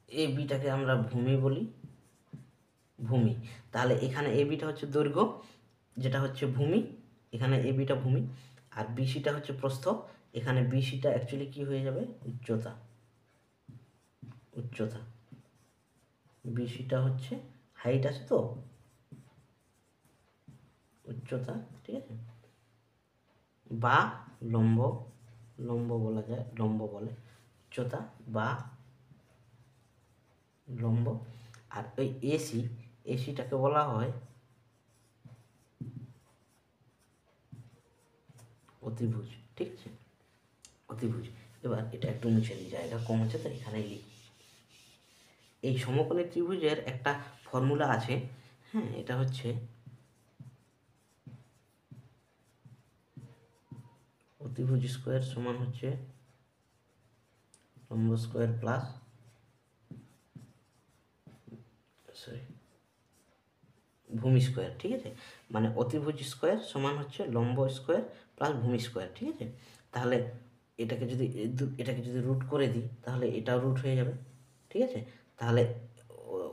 এ বিটাকে আমরা ভূমি বলি, ভূমি, তাহলে এখানে এ বিটা হচ্ছে দৈর্ঘ্য, যেটা হচ্ছে ভূমি, এখানে এ বিটা ভূমি, আর বিসিটা হচ্ছে প্রস্থ, এখানে বিসিটা অ্যাকচুয়ালি কি হয়ে যাবে, উচ্চতা, উচ্চতা, বিসিটা হচ্ছে হাইট আছে তো, উচ্চতা, ঠিক আছে, বা লম্ব, লম্ব বলা যায়, লম্ব বলে, উচ্চতা বা লম্ব, আর ওই এসি, এসিটাকে বলা হয় অতিভুজ, ঠিক আছে, অতিভুজ। এবার এটা একটু মুছে দিই, জায়গা কম আছে তো এখানে লিখি। এই সমকোণী ত্রিভুজের একটা ফর্মুলা আছে, হ্যাঁ, এটা হচ্ছে অতিভুজ স্কোয়ার সমান হচ্ছে লম্ব স্কোয়ার প্লাস, সরি, ভূমি স্কোয়ার, ঠিক আছে, মানে অতিভুজ স্কোয়ার সমান হচ্ছে লম্ব স্কোয়ার প্লাস ভূমি স্কোয়ার, ঠিক আছে। তাহলে এটাকে যদি এটাকে যদি রুট করে দিই তাহলে এটাও রুট হয়ে যাবে, ঠিক আছে। তাহলে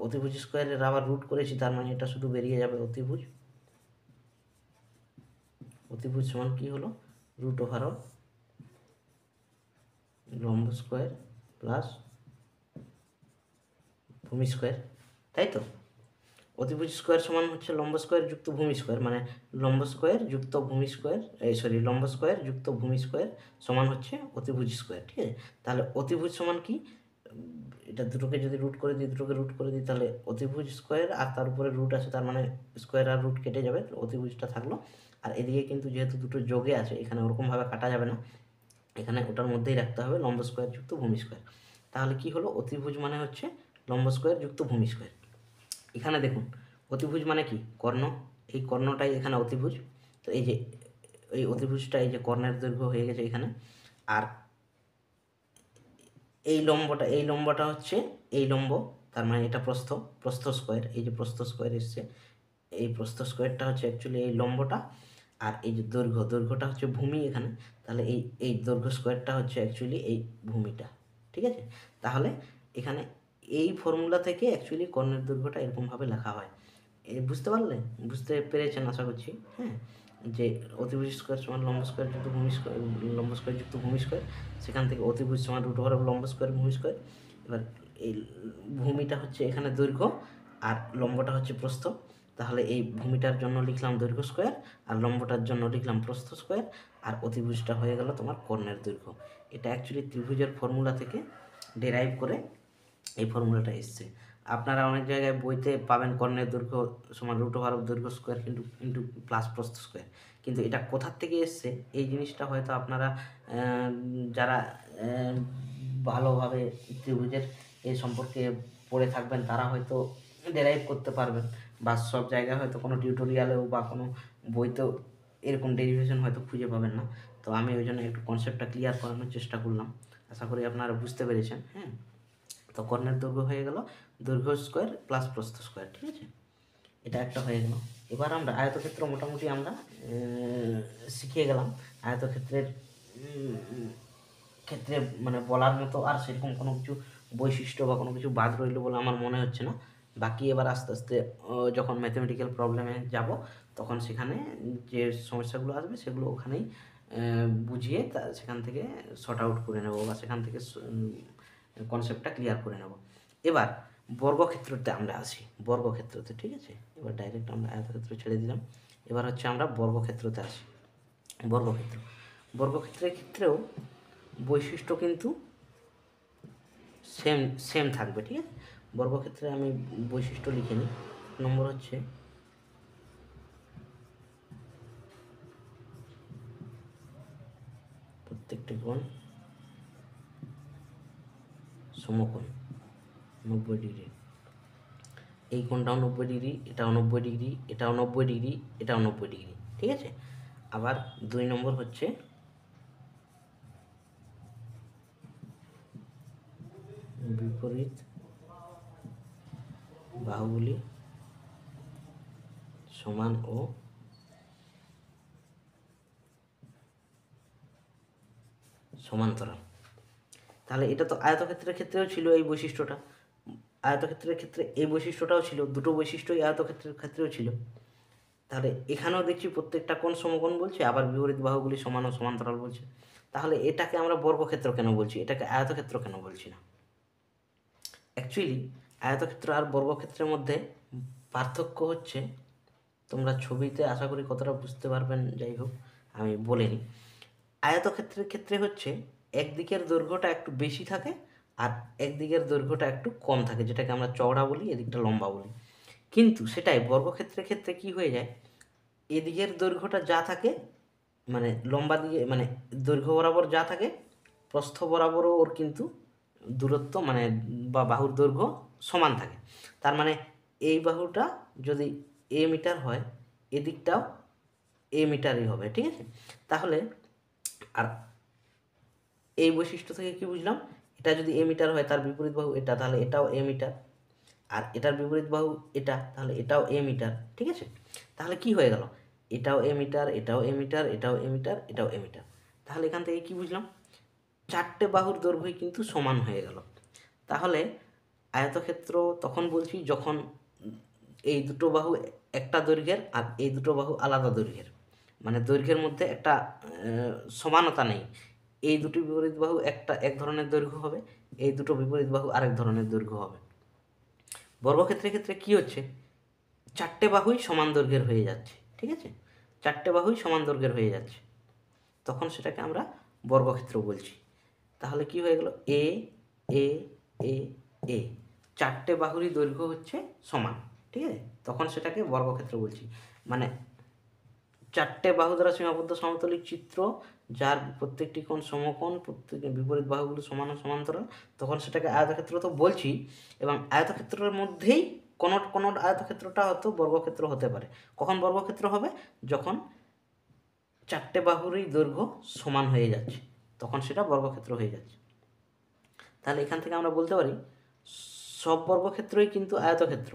অতিভুজ স্কোয়ারের আবার রুট করেছি, তার মানে এটা শুধু বেরিয়ে যাবে অতিভুজ, অতিভুজ সমান কি হলো, √অফ লম্ব স্কোয়ার প্লাস ভূমি স্কোয়ার, তাই তো? অতিভুজ স্কোয়ার সমান হচ্ছে লম্ব স্কোয়ার যুক্ত ভূমি স্কোয়ার, মানে লম্ব স্কোয়ার যুক্ত ভূমি স্কোয়ার, লম্ব স্কোয়ার যুক্ত ভূমি স্কোয়ার সমান হচ্ছে অতিভুজ স্কোয়ার, ঠিক আছে? তাহলে অতিভুজ সমান কি, এটা দুটোকে যদি রুট করে দিই, দুটোকে রুট করে দিই, তাহলে অতিভুজ স্কোয়ার আর তার উপরে রুট আছে, তার মানে স্কোয়ার আর রুট কেটে যাবে, অতিভুজটা থাকলো। আর এদিকে কিন্তু যেহেতু দুটো যোগে আছে, এখানে ওরকমভাবে কাটা যাবে না, এখানে ওটার মধ্যেই রাখতে হবে লম্ব স্কোয়ার যুক্ত ভূমি স্কোয়ার। তাহলে কি হলো, অতিভুজ মানে হচ্ছে লম্ব স্কোয়ার যুক্ত ভূমি স্কোয়ার। এখানে দেখুন অতিভুজ মানে কি, কর্ণ, এই কর্ণটাই এখানে অতিভুজ। তো এই যে এই অতিভুজটা, এই যে কর্ণের দৈর্ঘ্য হয়ে গেছে এখানে, আর এই লম্বটা হচ্ছে এই লম্ব, তার মানে এটা প্রস্থ, প্রস্থ স্কোয়ার, এই যে প্রস্থ স্কোয়ার এসছে, এই প্রস্থ স্কোয়ারটা হচ্ছে অ্যাকচুয়ালি এই লম্বটা, আর এই যে দৈর্ঘ্যটা হচ্ছে ভূমি এখানে, তাহলে এই দৈর্ঘ্য স্কোয়ারটা হচ্ছে অ্যাকচুয়ালি এই ভূমিটা, ঠিক আছে? তাহলে এখানে এই ফর্মুলা থেকে অ্যাকচুয়ালি কর্ণের দৈর্ঘ্যটা এরকমভাবে লেখা হয়। বুঝতে পারলে, বুঝতে পেরেছেন আশা করছি, হ্যাঁ, যে অতিভুজ স্কোয়ার সমান লম্ব স্কোয়ার যুক্ত ভূমি স্কোয়ার, লম্ব স্কোয়ার যুক্ত ভূমি স্কোয়ার, সেখান থেকে অতিভুজ সমান রুট ওভার লম্ব স্কোয়ার ভূমি স্কোয়ার। এবার এই ভূমিটা হচ্ছে এখানে দৈর্ঘ্য আর লম্বটা হচ্ছে প্রস্থ, তাহলে এই ভূমিটার জন্য লিখলাম দৈর্ঘ্য স্কোয়ার, আর লম্বটার জন্য লিখলাম প্রস্থ স্কোয়ার, আর অতিভুজটা হয়ে গেল তোমার কর্ণের দৈর্ঘ্য। এটা অ্যাকচুয়ালি ত্রিভুজের ফর্মুলা থেকে ডেরাইভ করে এই ফর্মুলাটা এসছে। আপনারা অনেক জায়গায় বইতে পাবেন কর্ণের দৈর্ঘ্য সমান রুট ওভার দৈর্ঘ্য স্কোয়ার ইন্টু প্লাস প্রস্থ স্কোয়ার, কিন্তু এটা কোথার থেকে এসছে এই জিনিসটা হয়তো আপনারা যারা ভালোভাবে ত্রিভুজের এই সম্পর্কে পড়ে থাকবেন তারা হয়তো ডেরাইভ করতে পারবেন, বা সব জায়গায় হয়তো কোনো টিউটোরিয়ালেও বা কোনো বইতেও এরকম ডেরিভেশন হয়তো খুঁজে পাবেন না। তো আমি ওই জন্য একটু কনসেপ্টটা ক্লিয়ার করানোর চেষ্টা করলাম, আশা করি আপনারা বুঝতে পেরেছেন। হ্যাঁ, তো কর্ণের দৈর্ঘ্য হয়ে গেল দৈর্ঘ্য স্কোয়ার প্লাস প্রস্থ স্কোয়ার, ঠিক আছে? এটা একটা হয়ে গেল। এবার আমরা আয়তক্ষেত্র মোটামুটি আমরা শিখিয়ে গেলাম। আয়তক্ষেত্রের ক্ষেত্রে মানে বলার মতো আর সেরকম কোনো কিছু বৈশিষ্ট্য বা কোনো কিছু বাদ রইল বলে আমার মনে হচ্ছে না। বাকি এবার আস্তে আস্তে যখন ম্যাথমেটিক্যাল প্রবলেমে যাব, তখন সেখানে যে সমস্যাগুলো আসবে সেগুলো ওখানেই বুঝিয়ে সেখান থেকে শর্ট আউট করে নেব, বা সেখান থেকে কনসেপ্টটা ক্লিয়ার করে নেব। এবার বর্গক্ষেত্রতে আমরা আসি, বর্গক্ষেত্রতে, ঠিক আছে? এবার ডাইরেক্ট আমরা আয়তক্ষেত্র ছেড়ে দিলাম, এবার হচ্ছে আমরা বর্গক্ষেত্রতে আসি। বর্গক্ষেত্রের ক্ষেত্রেও বৈশিষ্ট্য কিন্তু সেম থাকবে, ঠিক আছে? বর্গক্ষেত্রে আমি বৈশিষ্ট্য লিখে নিই। নম্বর হচ্ছে প্রত্যেকটি কোণ সমকোণ 90 ডিগ্রি, এই কোণটাও 90 ডিগ্রি, এটাও 90 ডিগ্রি, এটাও 90 ডিগ্রি, এটাও 90 ডিগ্রি, ঠিক আছে? আবার 2 নম্বর হচ্ছে বিপরীত বাহুগুলি সমান ও সমান্তরাল। তাহলে এটা তো আয়তক্ষেত্রের ক্ষেত্রেও ছিল এই বৈশিষ্ট্যটা, আয়তক্ষেত্রের ক্ষেত্রে এই বৈশিষ্ট্যটাও ছিল, দুটো বৈশিষ্ট্যই আয়তক্ষেত্রের ক্ষেত্রেও ছিল। তাহলে এখানেও দেখছি প্রত্যেকটা কোণ সমকোণ বলছে, আবার বিপরীত বাহুগুলি সমান ও সমান্তরাল বলছে। তাহলে এটাকে আমরা বর্গক্ষেত্র কেন বলছি, এটাকে আয়তক্ষেত্র কেন বলছি না? অ্যাকচুয়ালি আয়তক্ষেত্র আর বর্গক্ষেত্রের মধ্যে পার্থক্য হচ্ছে, তোমরা ছবিতে আশা করি কতটা বুঝতে পারবেন, যাই হোক আমি বলে নিই। আয়তক্ষেত্রের ক্ষেত্রে হচ্ছে একদিকের দৈর্ঘ্যটা একটু বেশি থাকে আর একদিকের দৈর্ঘ্যটা একটু কম থাকে, যেটাকে আমরা চওড়া বলি, এদিকটা লম্বা বলি। কিন্তু সেটাই বর্গক্ষেত্রের ক্ষেত্রে কি হয়ে যায়, এদিকের দৈর্ঘ্যটা যা থাকে, মানে লম্বা দিকে মানে দৈর্ঘ্য বরাবর যা থাকে, প্রস্থ বরাবরও ওর কিন্তু দূরত্ব মানে বা বাহুর দৈর্ঘ্য সমান থাকে। তার মানে এই বাহুটা যদি এ মিটার হয়, এদিকটাও এ মিটারই হবে, ঠিক আছে? তাহলে আর এই বৈশিষ্ট্য থেকে কি বুঝলাম, এটা যদি এ মিটার হয় তার বিপরীত বাহু এটা, তাহলে এটাও এ মিটার, আর এটার বিপরীত বাহু এটা, তাহলে এটাও এ মিটার, ঠিক আছে? তাহলে কি হয়ে গেল, এটাও এ মিটার, এটাও এ মিটার, এটাও এ মিটার, এটাও এ মিটার। তাহলে এখান থেকে কি বুঝলাম, চারটে বাহুর দৈর্ঘ্যই কিন্তু সমান হয়ে গেল। তাহলে আয়তক্ষেত্র তখন বলছি যখন এই দুটো বাহু একটা দৈর্ঘ্যের আর এই দুটো বাহু আলাদা দৈর্ঘ্যের, মানে দৈর্ঘ্যের মধ্যে একটা সমানতা নেই। এই দুটি বিপরীত বাহু এক ধরনের দৈর্ঘ্য হবে, এই দুটো বিপরীত বাহু আরেক ধরনের দৈর্ঘ্য হবে। বর্গক্ষেত্রের ক্ষেত্রে কি হচ্ছে, চারটে বাহুই সমান দৈর্ঘ্যের হয়ে যাচ্ছে, ঠিক আছে, চারটে বাহুই সমান দৈর্ঘ্যের হয়ে যাচ্ছে, তখন সেটাকে আমরা বর্গক্ষেত্র বলছি। তাহলে কি হয়ে গেল, এ এ এ এ চারটে বাহুরই দৈর্ঘ্য হচ্ছে সমান, ঠিক আছে, তখন সেটাকে বর্গক্ষেত্র বলছি। মানে চারটে বাহু দ্বারা সীমাবদ্ধ সমতলিক চিত্র যার প্রত্যেকটি কোণ সমকোণ, প্রত্যেক বিপরীত বাহুগুলো সমান ও সমান্তরাল, তখন সেটাকে আয়তক্ষেত্র তো বলছি। এবং আয়তক্ষেত্রের মধ্যেই কোনো কোনো আয়তক্ষেত্রটা হয়তো বর্গক্ষেত্র হতে পারে। কখন বর্গক্ষেত্র হবে, যখন চারটে বাহুরই দৈর্ঘ্য সমান হয়ে যাচ্ছে, তখন সেটা বর্গক্ষেত্র হয়ে যাচ্ছে। তাহলে এখান থেকে আমরা বলতে পারি সব বর্গক্ষেত্রই কিন্তু আয়তক্ষেত্র,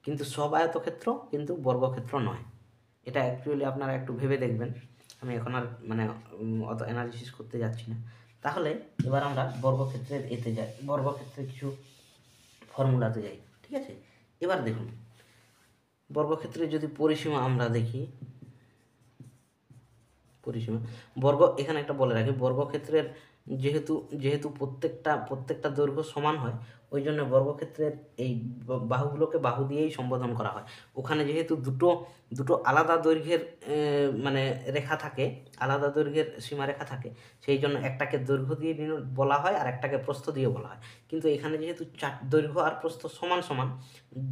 কিন্তু সব আয়তক্ষেত্র কিন্তু বর্গক্ষেত্র নয়। এটা অ্যাকচুয়ালি আপনারা একটু ভেবে দেখবেন, আমি এখন আর মানে অত অ্যানালিসিস করতে যাচ্ছি না। তাহলে এবার আমরা বর্গক্ষেত্রের এতে যাই, বর্গক্ষেত্রের কিছু ফর্মুলাতে যাই, ঠিক আছে। এবার দেখুন বর্গক্ষেত্রের যদি পরিসীমা আমরা দেখি, পরিসীমা বর্গ, এখানে একটা বলে রাখি, বর্গক্ষেত্রের যেহেতু যেহেতু প্রত্যেকটা দৈর্ঘ্য সমান হয়, ওই জন্য বর্গক্ষেত্রের এই বাহুগুলোকে বাহু দিয়েই সম্বোধন করা হয়। ওখানে যেহেতু দুটো দুটো আলাদা দৈর্ঘ্যের মানে রেখা থাকে, আলাদা দৈর্ঘ্যের সীমারেখা থাকে, সেই জন্য একটাকে দৈর্ঘ্য দিয়ে বলা হয় আর একটাকে প্রস্থ দিয়ে বলা হয়। কিন্তু এখানে যেহেতু দৈর্ঘ্য আর প্রস্থ সমান সমান,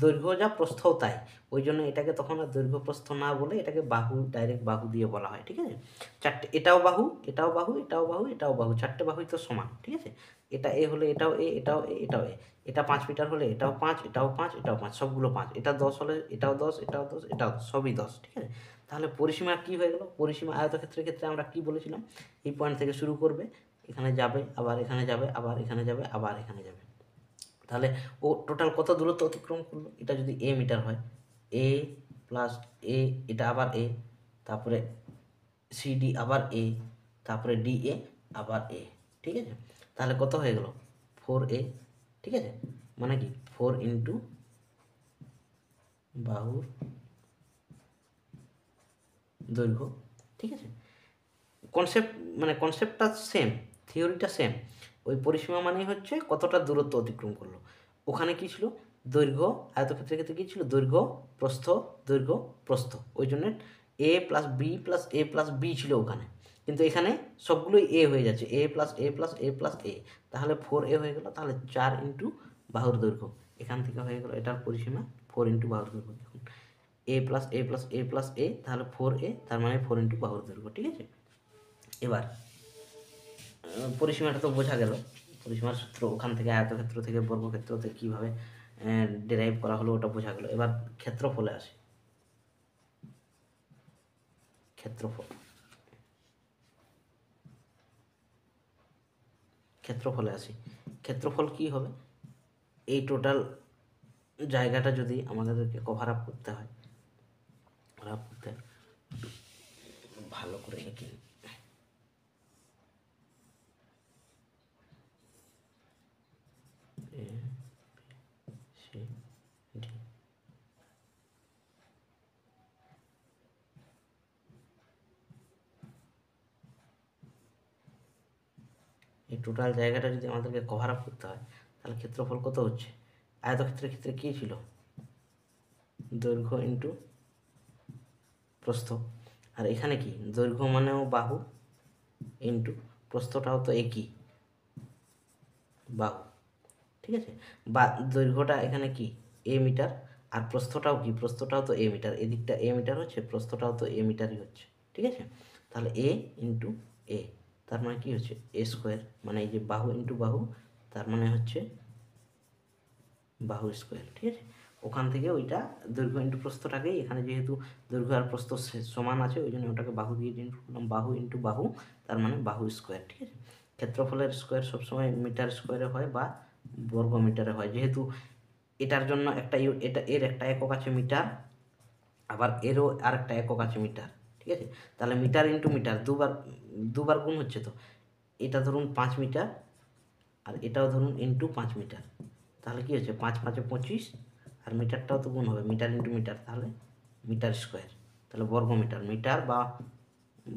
দৈর্ঘ্য যা প্রস্থও তাই, ওই জন্য এটাকে তখন আর দৈর্ঘ্য প্রস্থ না বলে এটাকে বাহু, ডাইরেক্ট বাহু দিয়ে বলা হয়, ঠিক আছে। চারটে, এটাও বাহু, এটাও বাহু, এটাও বাহু, এটাও বাহু, চারটে বাহুই তো সমান, ঠিক আছে। এটা এ হলে এটাও এ, এটাও এ, এটাও এ। এটা 5 মিটার হলে এটাও 5, এটাও 5, এটাও 5, সবগুলো 5। এটা 10 হলে এটাও 10, এটাও 10, এটাও 10, সবই 10, ঠিক আছে। তাহলে পরিসীমা কি হয়ে গেল, পরিসীমা আয়তক্ষেত্রের ক্ষেত্রে আমরা কি বলেছিলাম, এই পয়েন্ট থেকে শুরু করবে, এখানে যাবে, আবার এখানে যাবে, আবার এখানে যাবে, আবার এখানে যাবে। তাহলে ও টোটাল কত দূরত্ব অতিক্রম করলো, এটা যদি এ মিটার হয়, এ প্লাস এ, এটা আবার এ, তারপরে সিডি আবার এ, তারপরে ডি এ আবার এ, ঠিক আছে। তাহলে কত হয়ে গেল, 4a, ঠিক আছে। মানে কি 4 ইন্টু বাহুর দৈর্ঘ্য, ঠিক আছে। কনসেপ্ট মানে কনসেপ্টটা সেম, থিওরিটা সেম। ওই পরিসীমা মানেই হচ্ছে কতটা দূরত্ব অতিক্রম করলো। ওখানে কি ছিল, দৈর্ঘ্য, আয়তক্ষেত্রের ক্ষেত্রে কী ছিল, দৈর্ঘ্য প্রস্থ, দৈর্ঘ্য প্রস্থ, ওই জন্য এ প্লাস বি প্লাস এ প্লাস বি ছিল ওখানে। কিন্তু এখানে সবগুলোই এ হয়ে যাচ্ছে, এ প্লাস এ প্লাস এ প্লাস এ, তাহলে 4a হয়ে গেল। তাহলে 4 ইন্টু বাহুর দৈর্ঘ্য, এখান থেকে হয়ে গেল এটার পরিসীমা 4 ইন্টু বাহুর দৈর্ঘ্য। দেখুন এ প্লাস এ প্লাস এ প্লাস এ, তাহলে 4a, তার মানে 4 ইন্টু বাহুর দৈর্ঘ্য, ঠিক আছে। এবার পরিসীমাটা তো বোঝা গেল, পরিসীমার সূত্র ওখান থেকে আয়তক্ষেত্র থেকে বর্গক্ষেত্রতে কীভাবে ডেরাইভ করা হলো ওটা বোঝা গেল। এবার ক্ষেত্রফলে আসে, ক্ষেত্রফল, ক্ষেত্রফলে আসি। ক্ষেত্রফল কি হবে, এই টোটাল জায়গাটা যদি আমাদেরকে কভার আপ করতে হয়, কভার আপ করতে ভালো করে এঁকে এই টোটাল জায়গাটা যদি আমাদেরকে কভার আপ করতে হয়, তাহলে ক্ষেত্রফল কত হচ্ছে, আয়তক্ষেত্রের ক্ষেত্রে কী ছিল, দৈর্ঘ্য ইন্টু প্রস্থ, আর এখানে কি দৈর্ঘ্য মানেও বাহু ইন্টু প্রস্থটাও তো একই বাহু, ঠিক আছে। বা দৈর্ঘ্যটা এখানে কি এ মিটার, আর প্রস্থটাও কি, প্রস্থটাও তো এ মিটার, এদিকটা এ মিটার হচ্ছে, প্রস্থটাও তো এ মিটারই হচ্ছে, ঠিক আছে। তাহলে এ ইন্টু এ, তার মানে কি হচ্ছে এ স্কোয়ার, মানে এই যে বাহু ইন্টু বাহু, তার মানে হচ্ছে বাহু স্কোয়ার, ঠিক আছে। ওখান থেকে ওইটা দৈর্ঘ্য ইন্টু প্রস্থটাকেই, এখানে যেহেতু দৈর্ঘ্য আর প্রস্থ সমান আছে, ওই জন্য ওটাকে বাহু দিয়ে ইন্টু করলাম, বাহু ইন্টু বাহু, তার মানে বাহু স্কোয়ার, ঠিক আছে। ক্ষেত্রফলের স্কোয়ার সবসময় মিটার স্কোয়ারে হয় বা বর্গ মিটারে হয়, যেহেতু এটার জন্য একটা এটা এর একটা একক আছে মিটার, আবার এরও আর একটা একক আছে মিটার, ঠিক আছে। তাহলে মিটার ইন্টু মিটার দুবার দুবার গুণ হচ্ছে, তো এটা ধরুন 5 মিটার, আর এটাও ধরুন ইন্টু 5 মিটার, তাহলে কি হচ্ছে 5 5 25, আর মিটারটাও তো গুণ হবে, মিটার ইন্টু মিটার, তাহলে মিটার স্কোয়ার, তাহলে বর্গ মিটার, মিটার বা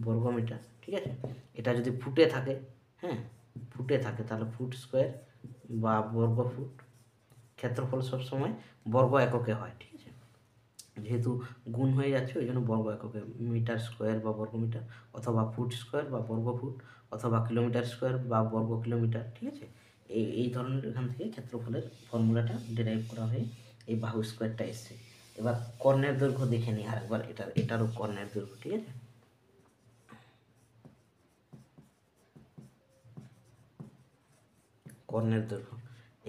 বর্গ মিটার, ঠিক আছে। এটা যদি ফুটে থাকে, হ্যাঁ ফুটে থাকে, তাহলে ফুট স্কোয়ার বা বর্গ ফুট। ক্ষেত্রফল সবসময় বর্গ এককে হয়, ঠিক আছে। যেহেতু গুণ হয়ে যাচ্ছে ওই জন্য বর্গ এককে, মিটার স্কোয়ার বা বর্গ মিটার, অথবা ফুট স্কোয়ার বা বর্গ ফুট, অথবা কিলোমিটার স্কোয়ার বা বর্গ কিলোমিটার, ঠিক আছে। এই ধরনের এখান থেকে ক্ষেত্রফলের ফর্মুলাটা ডিরাইভ করা হয়ে এই বাহু স্কোয়ারটা এসছে। এবার কর্ণের দৈর্ঘ্য দেখে নিই আরেকবার, এটারও কর্ণের দৈর্ঘ্য, ঠিক আছে। কর্ণের দৈর্ঘ্য,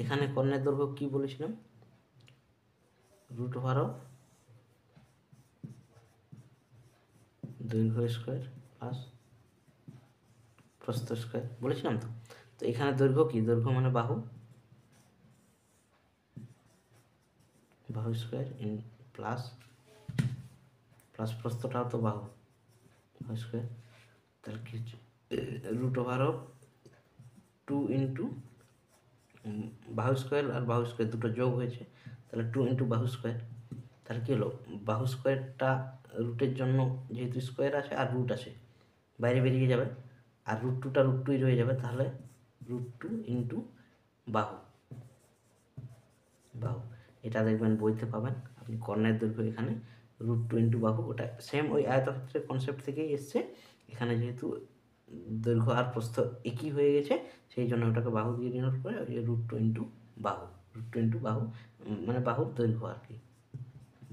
এখানে কর্ণের দৈর্ঘ্য কি বলেছিলাম, √, দৈর্ঘ্য স্কোয়ার প্লাস প্রস্থ স্কোয়ার বলেছিলাম তো। তো এখানে দৈর্ঘ্য কি, দৈর্ঘ্য মানে বাহু, বাহু স্কোয়ার প্লাস প্রস্থটাও তো বাহু স্কোয়ার, তাহলে কি হচ্ছে √2 ইন্টু বাহু স্কোয়ার আর বাহু স্কোয়ার দুটো যোগ হয়েছে, তাহলে 2 ইন্টু বাহু স্কোয়ার। তাহলে কী হলো, বাহু স্কোয়ারটা রুটের জন্য যেহেতু স্কোয়ার আছে আর রুট আছে বাইরে বেরিয়ে যাবে, আর √2টা √2ই রয়ে যাবে, তাহলে √2 ইন্টু বাহু, এটা দেখবেন বইতে পাবেন আপনি, কর্ণের দৈর্ঘ্য এখানে √2 ইন্টু বাহু, ওটা সেম ওই আয়তক্ষেত্রের কনসেপ্ট থেকেই এসছে। এখানে যেহেতু দৈর্ঘ্য আর প্রস্থ একই হয়ে গেছে সেই জন্য ওটাকে বাহু দিয়ে ডিনোট করে ওই √2 ইন্টু বাহু, মানে বাহুর দৈর্ঘ্য আর কি,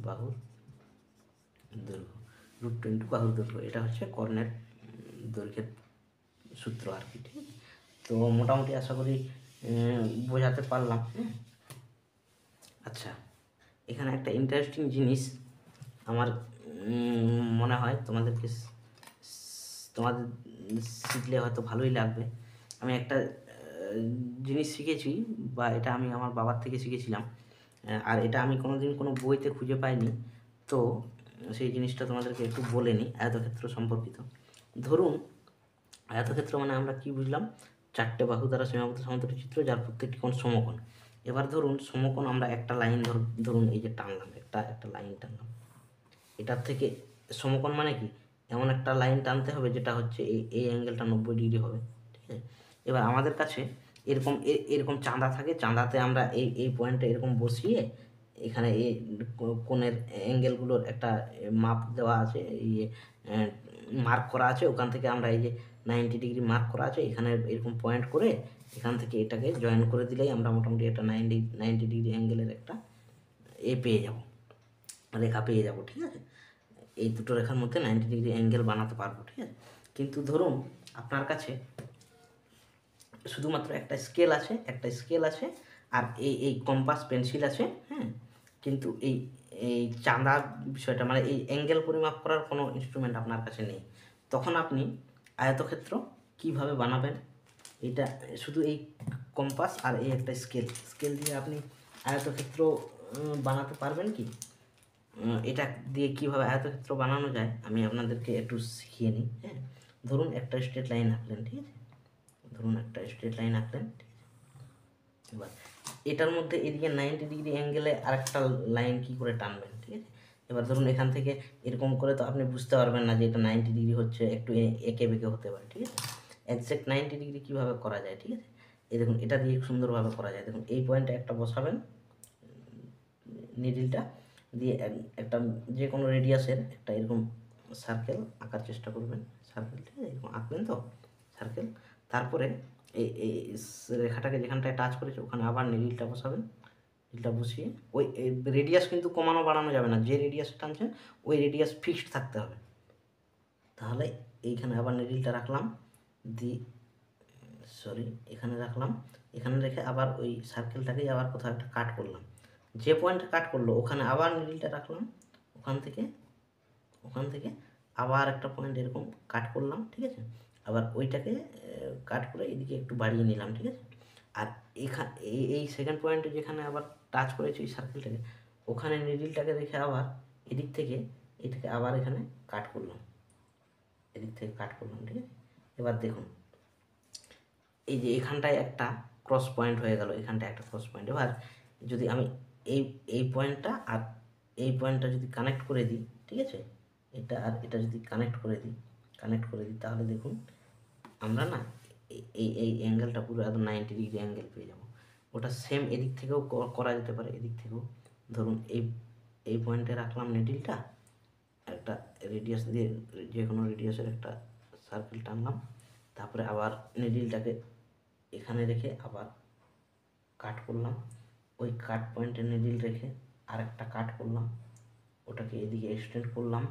বাহুর দৈর্ঘ্য, √2 ইন্টু বাহুর দৈর্ঘ্য, এটা হচ্ছে কর্ণের দৈর্ঘ্যের সূত্র আর কি, ঠিক আছে। তো মোটামুটি আশা করি বোঝাতে পারলাম। আচ্ছা, এখানে একটা ইন্টারেস্টিং জিনিস আমার মনে হয় তোমাদের শিখলে হয়তো ভালোই লাগবে। আমি একটা জিনিস শিখেছি, বা এটা আমি আমার বাবার থেকে শিখেছিলাম, আর এটা আমি কোনোদিন কোনো বইতে খুঁজে পাইনি। তো সেই জিনিসটা তোমাদেরকে একটু বলে নিই আয়তক্ষেত্র সম্পর্কিত। ধরুন আয়তক্ষেত্র মানে আমরা কি বুঝলাম, 4টে বাহু দ্বারা সীমাবদ্ধ সমান্তরাল চিত্র যার প্রত্যেকটি কোণ সমকোণ। এবার ধরুন সমকোণ আমরা একটা লাইন ধরুন এই যে টানলাম, একটা লাইন টানলাম, এটার থেকে সমকোণ মানে কি, এমন একটা লাইন টানতে হবে যেটা হচ্ছে এই অ্যাঙ্গেলটা 90 ডিগ্রি হবে, ঠিক আছে। এবার আমাদের কাছে এরকম চাঁদা থাকে, চাঁদাতে আমরা এই পয়েন্টে এরকম বসিয়ে এখানে এই কোণের অ্যাঙ্গেলগুলোর একটা মাপ দেওয়া আছে, মার্ক করা আছে, ওখান থেকে আমরা এই যে 90 ডিগ্রি মার্ক করা আছে এখানে এরকম পয়েন্ট করে এখান থেকে এটাকে জয়েন করে দিলেই আমরা মোটামুটি একটা 90 ডিগ্রি অ্যাঙ্গেলের একটা পেয়ে যাব, রেখা পেয়ে যাব, ঠিক আছে। এই দুটো রেখার মধ্যে 90 ডিগ্রি অ্যাঙ্গেল বানাতে পারবো, ঠিক আছে। কিন্তু ধরুন আপনার কাছে শুধুমাত্র একটা স্কেল আছে আর এই কম্পাস পেন্সিল আছে, হ্যাঁ, কিন্তু এই চাঁদা বিষয়টা মানে এই অ্যাঙ্গেল পরিমাপ করার কোনো ইনস্ট্রুমেন্ট আপনার কাছে নেই। তখন আপনি আয়তক্ষেত্র কিভাবে বানাবেন, এটা শুধু এই কম্পাস আর এই একটা স্কেল দিয়ে আপনি আয়তক্ষেত্র বানাতে পারবেন কি? এটা দিয়ে কীভাবে আয়তক্ষেত্র বানানো যায় আমি আপনাদেরকে একটু শিখিয়ে নিই, হ্যাঁ। ধরুন একটা স্ট্রেট লাইন আঁকলেন, ঠিক আছে, এবার এটার মধ্যে এদিকে 90 ডিগ্রি অ্যাঙ্গেলে আরেকটা লাইন কী করে টানবেন, ঠিক আছে। এবার ধরুন এখান থেকে এরকম করে তো আপনি বুঝতে পারবেন না যে এটা 90 ডিগ্রি হচ্ছে, একটু এঁকে বেঁকে হতে পারে, ঠিক আছে। এক্স্যাক্ট 90 ডিগ্রি কীভাবে করা যায়, ঠিক আছে, এই দেখুন এটা দিয়ে সুন্দরভাবে করা যায়। দেখুন এই পয়েন্টে একটা বসাবেন নিডলটা দিয়ে, একটা যে কোনো রেডিয়াসের একটা এরকম সার্কেল আঁকার চেষ্টা করবেন, সার্কেল, ঠিক আছে, এরকম আঁকবেন তো সার্কেল। তারপরে এই রেখাটাকে যেখানটায় টাচ করেছে ওখানে আবার নিডলটা বসাবেন, নিডলটা বসিয়ে ওই রেডিয়াস কিন্তু কমানো বাড়ানো যাবে না, যে রেডিয়াস টানছেন ওই রেডিয়াস ফিক্সড থাকতে হবে। তাহলে এইখানে আবার নিডলটা রাখলাম, এখানে রাখলাম, এখানে রেখে আবার ওই সার্কেলটাকেই আবার কোথাও একটা কাট করলাম, যে পয়েন্টে কাট করলো ওখানে আবার নিডলটা রাখলাম, ওখান থেকে আবার একটা পয়েন্ট এরকম কাট করলাম, ঠিক আছে। আবার ওইটাকে কাট করে এদিকে একটু বাড়িয়ে নিলাম, ঠিক আছে। আর এই সেকেন্ড পয়েন্টে যেখানে আবার টাচ করেছি ওই সার্কেলটাকে, ওখানে নিডলটাকে রেখে আবার এদিক থেকে এটাকে আবার এখানে কাট করলাম, ঠিক আছে। এবার দেখুন এই যে এখানটায় একটা ক্রস পয়েন্ট হয়ে গেল, এখানটায় একটা ক্রস পয়েন্ট। এবার যদি আমি এই পয়েন্টটা আর এই পয়েন্টটা যদি কানেক্ট করে দিই, ঠিক আছে, এটা আর এটা যদি কানেক্ট করে দিই তাহলে দেখুন আমরা না এই অ্যাঙ্গেলটা পুরো একদম 90 ডিগ্রি অ্যাঙ্গেল পেয়ে যাবো। ওটা সেম এদিক থেকেও করা যেতে পারে, এদিক থেকেও। ধরুন এই পয়েন্টে রাখলাম নেডিলটা, একটা রেডিয়াস দিয়ে যে কোনো রেডিয়াসের একটা সার্কেল টানলাম, তারপরে আবার নেডিলটাকে এখানে রেখে আবার কাট করলাম, ওই কাট পয়েন্টে নেডিল রেখে আরেকটা কাট করলাম, ওটাকে এদিকে এক্সটেন্ড করলাম।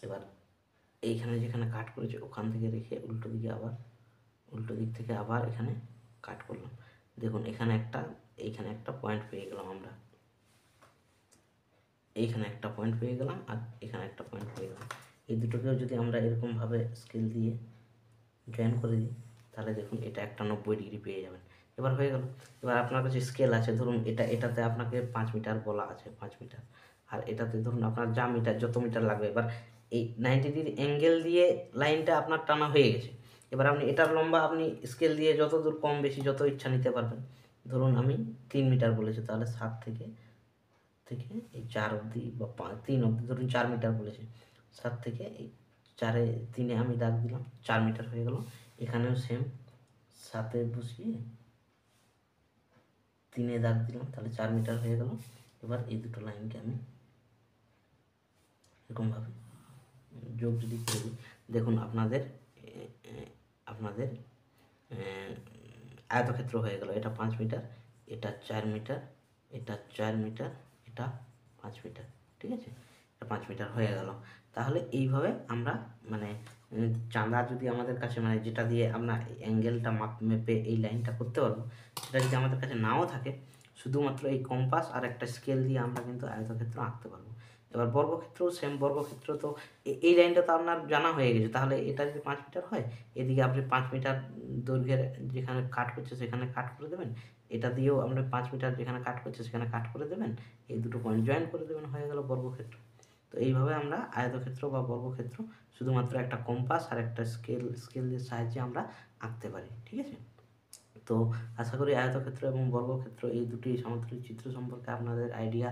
এবার এইখানে যেখানে কাট করেছে ওখান থেকে রেখে উল্টো দিক থেকে আবার এখানে কাট করলাম। দেখুন এইখানে একটা পয়েন্ট পেয়ে গেলাম আমরা, এইখানে একটা পয়েন্ট পেয়ে গেলাম আর এখানে একটা পয়েন্ট পেয়ে গেলাম। এই দুটোকেও যদি আমরা এরকমভাবে স্কেল দিয়ে জয়েন করে দিই, তাহলে দেখুন এটা একটা 90 ডিগ্রি পেয়ে যাবেন। এবার হয়ে গেল। এবার আপনার কাছে স্কেল আছে, ধরুন এটাতে আপনাকে 5 মিটার বলা আছে, 5 মিটার, আর এটাতে ধরুন আপনার যা মিটার, যত মিটার লাগবে। এবার এই 90 ডিগ্রি অ্যাঙ্গেল দিয়ে লাইনটা আপনার টানা হয়ে গেছে। এবার আপনি এটার লম্বা আপনি স্কেল দিয়ে যত দূর কম বেশি যত ইচ্ছা নিতে পারবেন। ধরুন আমি 3 মিটার বলেছি, তাহলে 7 থেকে এই 4 অবধি বা 3 অবধি, ধরুন 4 মিটার বলেছে, 7 থেকে এই 3-এ আমি দাগ দিলাম, 4 মিটার হয়ে গেল। এখানেও সেম, 7-এ বসিয়ে 3-এ দাগ দিলাম, তাহলে 4 মিটার হয়ে গেল। এবার এই দুটো লাইনকে আমি এরকমভাবে যোগ যদি করে দিই, দেখুন আপনাদের আয়তক্ষেত্র হয়ে গেল। এটা 5 মিটার, এটা 4 মিটার, এটা 4 মিটার, এটা 5 মিটার, ঠিক আছে? এটা 5 মিটার হয়ে গেল। তাহলে এইভাবে আমরা মানে চাঁদা যদি আমাদের কাছে মানে যেটা দিয়ে আমরা অ্যাঙ্গেলটা মেপে এই লাইনটা করতে পারবো, সেটা যদি আমাদের কাছে নাও থাকে, শুধুমাত্র এই কম্পাস আর একটা স্কেল দিয়ে আমরা কিন্তু আয়তক্ষেত্র আঁকতে পারবো। এবার বর্গক্ষেত্রও সেম, বর্গক্ষেত্র তো এই লাইনটা তো আপনার জানা হয়ে গেছে। তাহলে এটা যদি 5 মিটার হয়, এদিকে আপনি 5 মিটার দৈর্ঘ্যের যেখানে কাট করছে সেখানে কাট করে দেবেন, এটা দিয়েও আপনি 5 মিটার যেখানে কাট করছে সেখানে কাট করে দেবেন, এই দুটো পয়েন্ট জয়েন করে দেবেন, হয়ে গেল বর্গক্ষেত্র। তো এইভাবে আমরা আয়তক্ষেত্র বা বর্গক্ষেত্র শুধুমাত্র একটা কম্পাস আর একটা স্কেলের সাহায্যে আমরা আঁকতে পারি, ঠিক আছে? তো আশা করি আয়তক্ষেত্র এবং বর্গক্ষেত্র এই দুটি সামুদ্রিক চিত্র সম্পর্কে আপনাদের আইডিয়া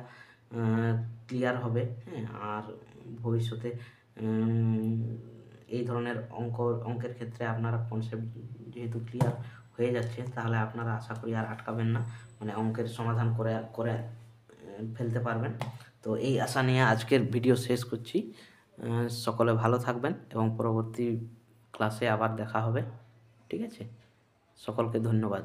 ক্লিয়ার হবে। হ্যাঁ, আর ভবিষ্যতে এই ধরনের অঙ্কের ক্ষেত্রে আপনারা কনসেপ্ট যেহেতু ক্লিয়ার হয়ে যাচ্ছে, তাহলে আপনারা আশা করি আর আটকাবেন না, মানে অঙ্কের সমাধান করে ফেলতে পারবেন। তো এই আশা নিয়ে আজকের ভিডিও শেষ করছি। সকলে ভালো থাকবেন এবং পরবর্তী ক্লাসে আবার দেখা হবে, ঠিক আছে? সকলকে ধন্যবাদ।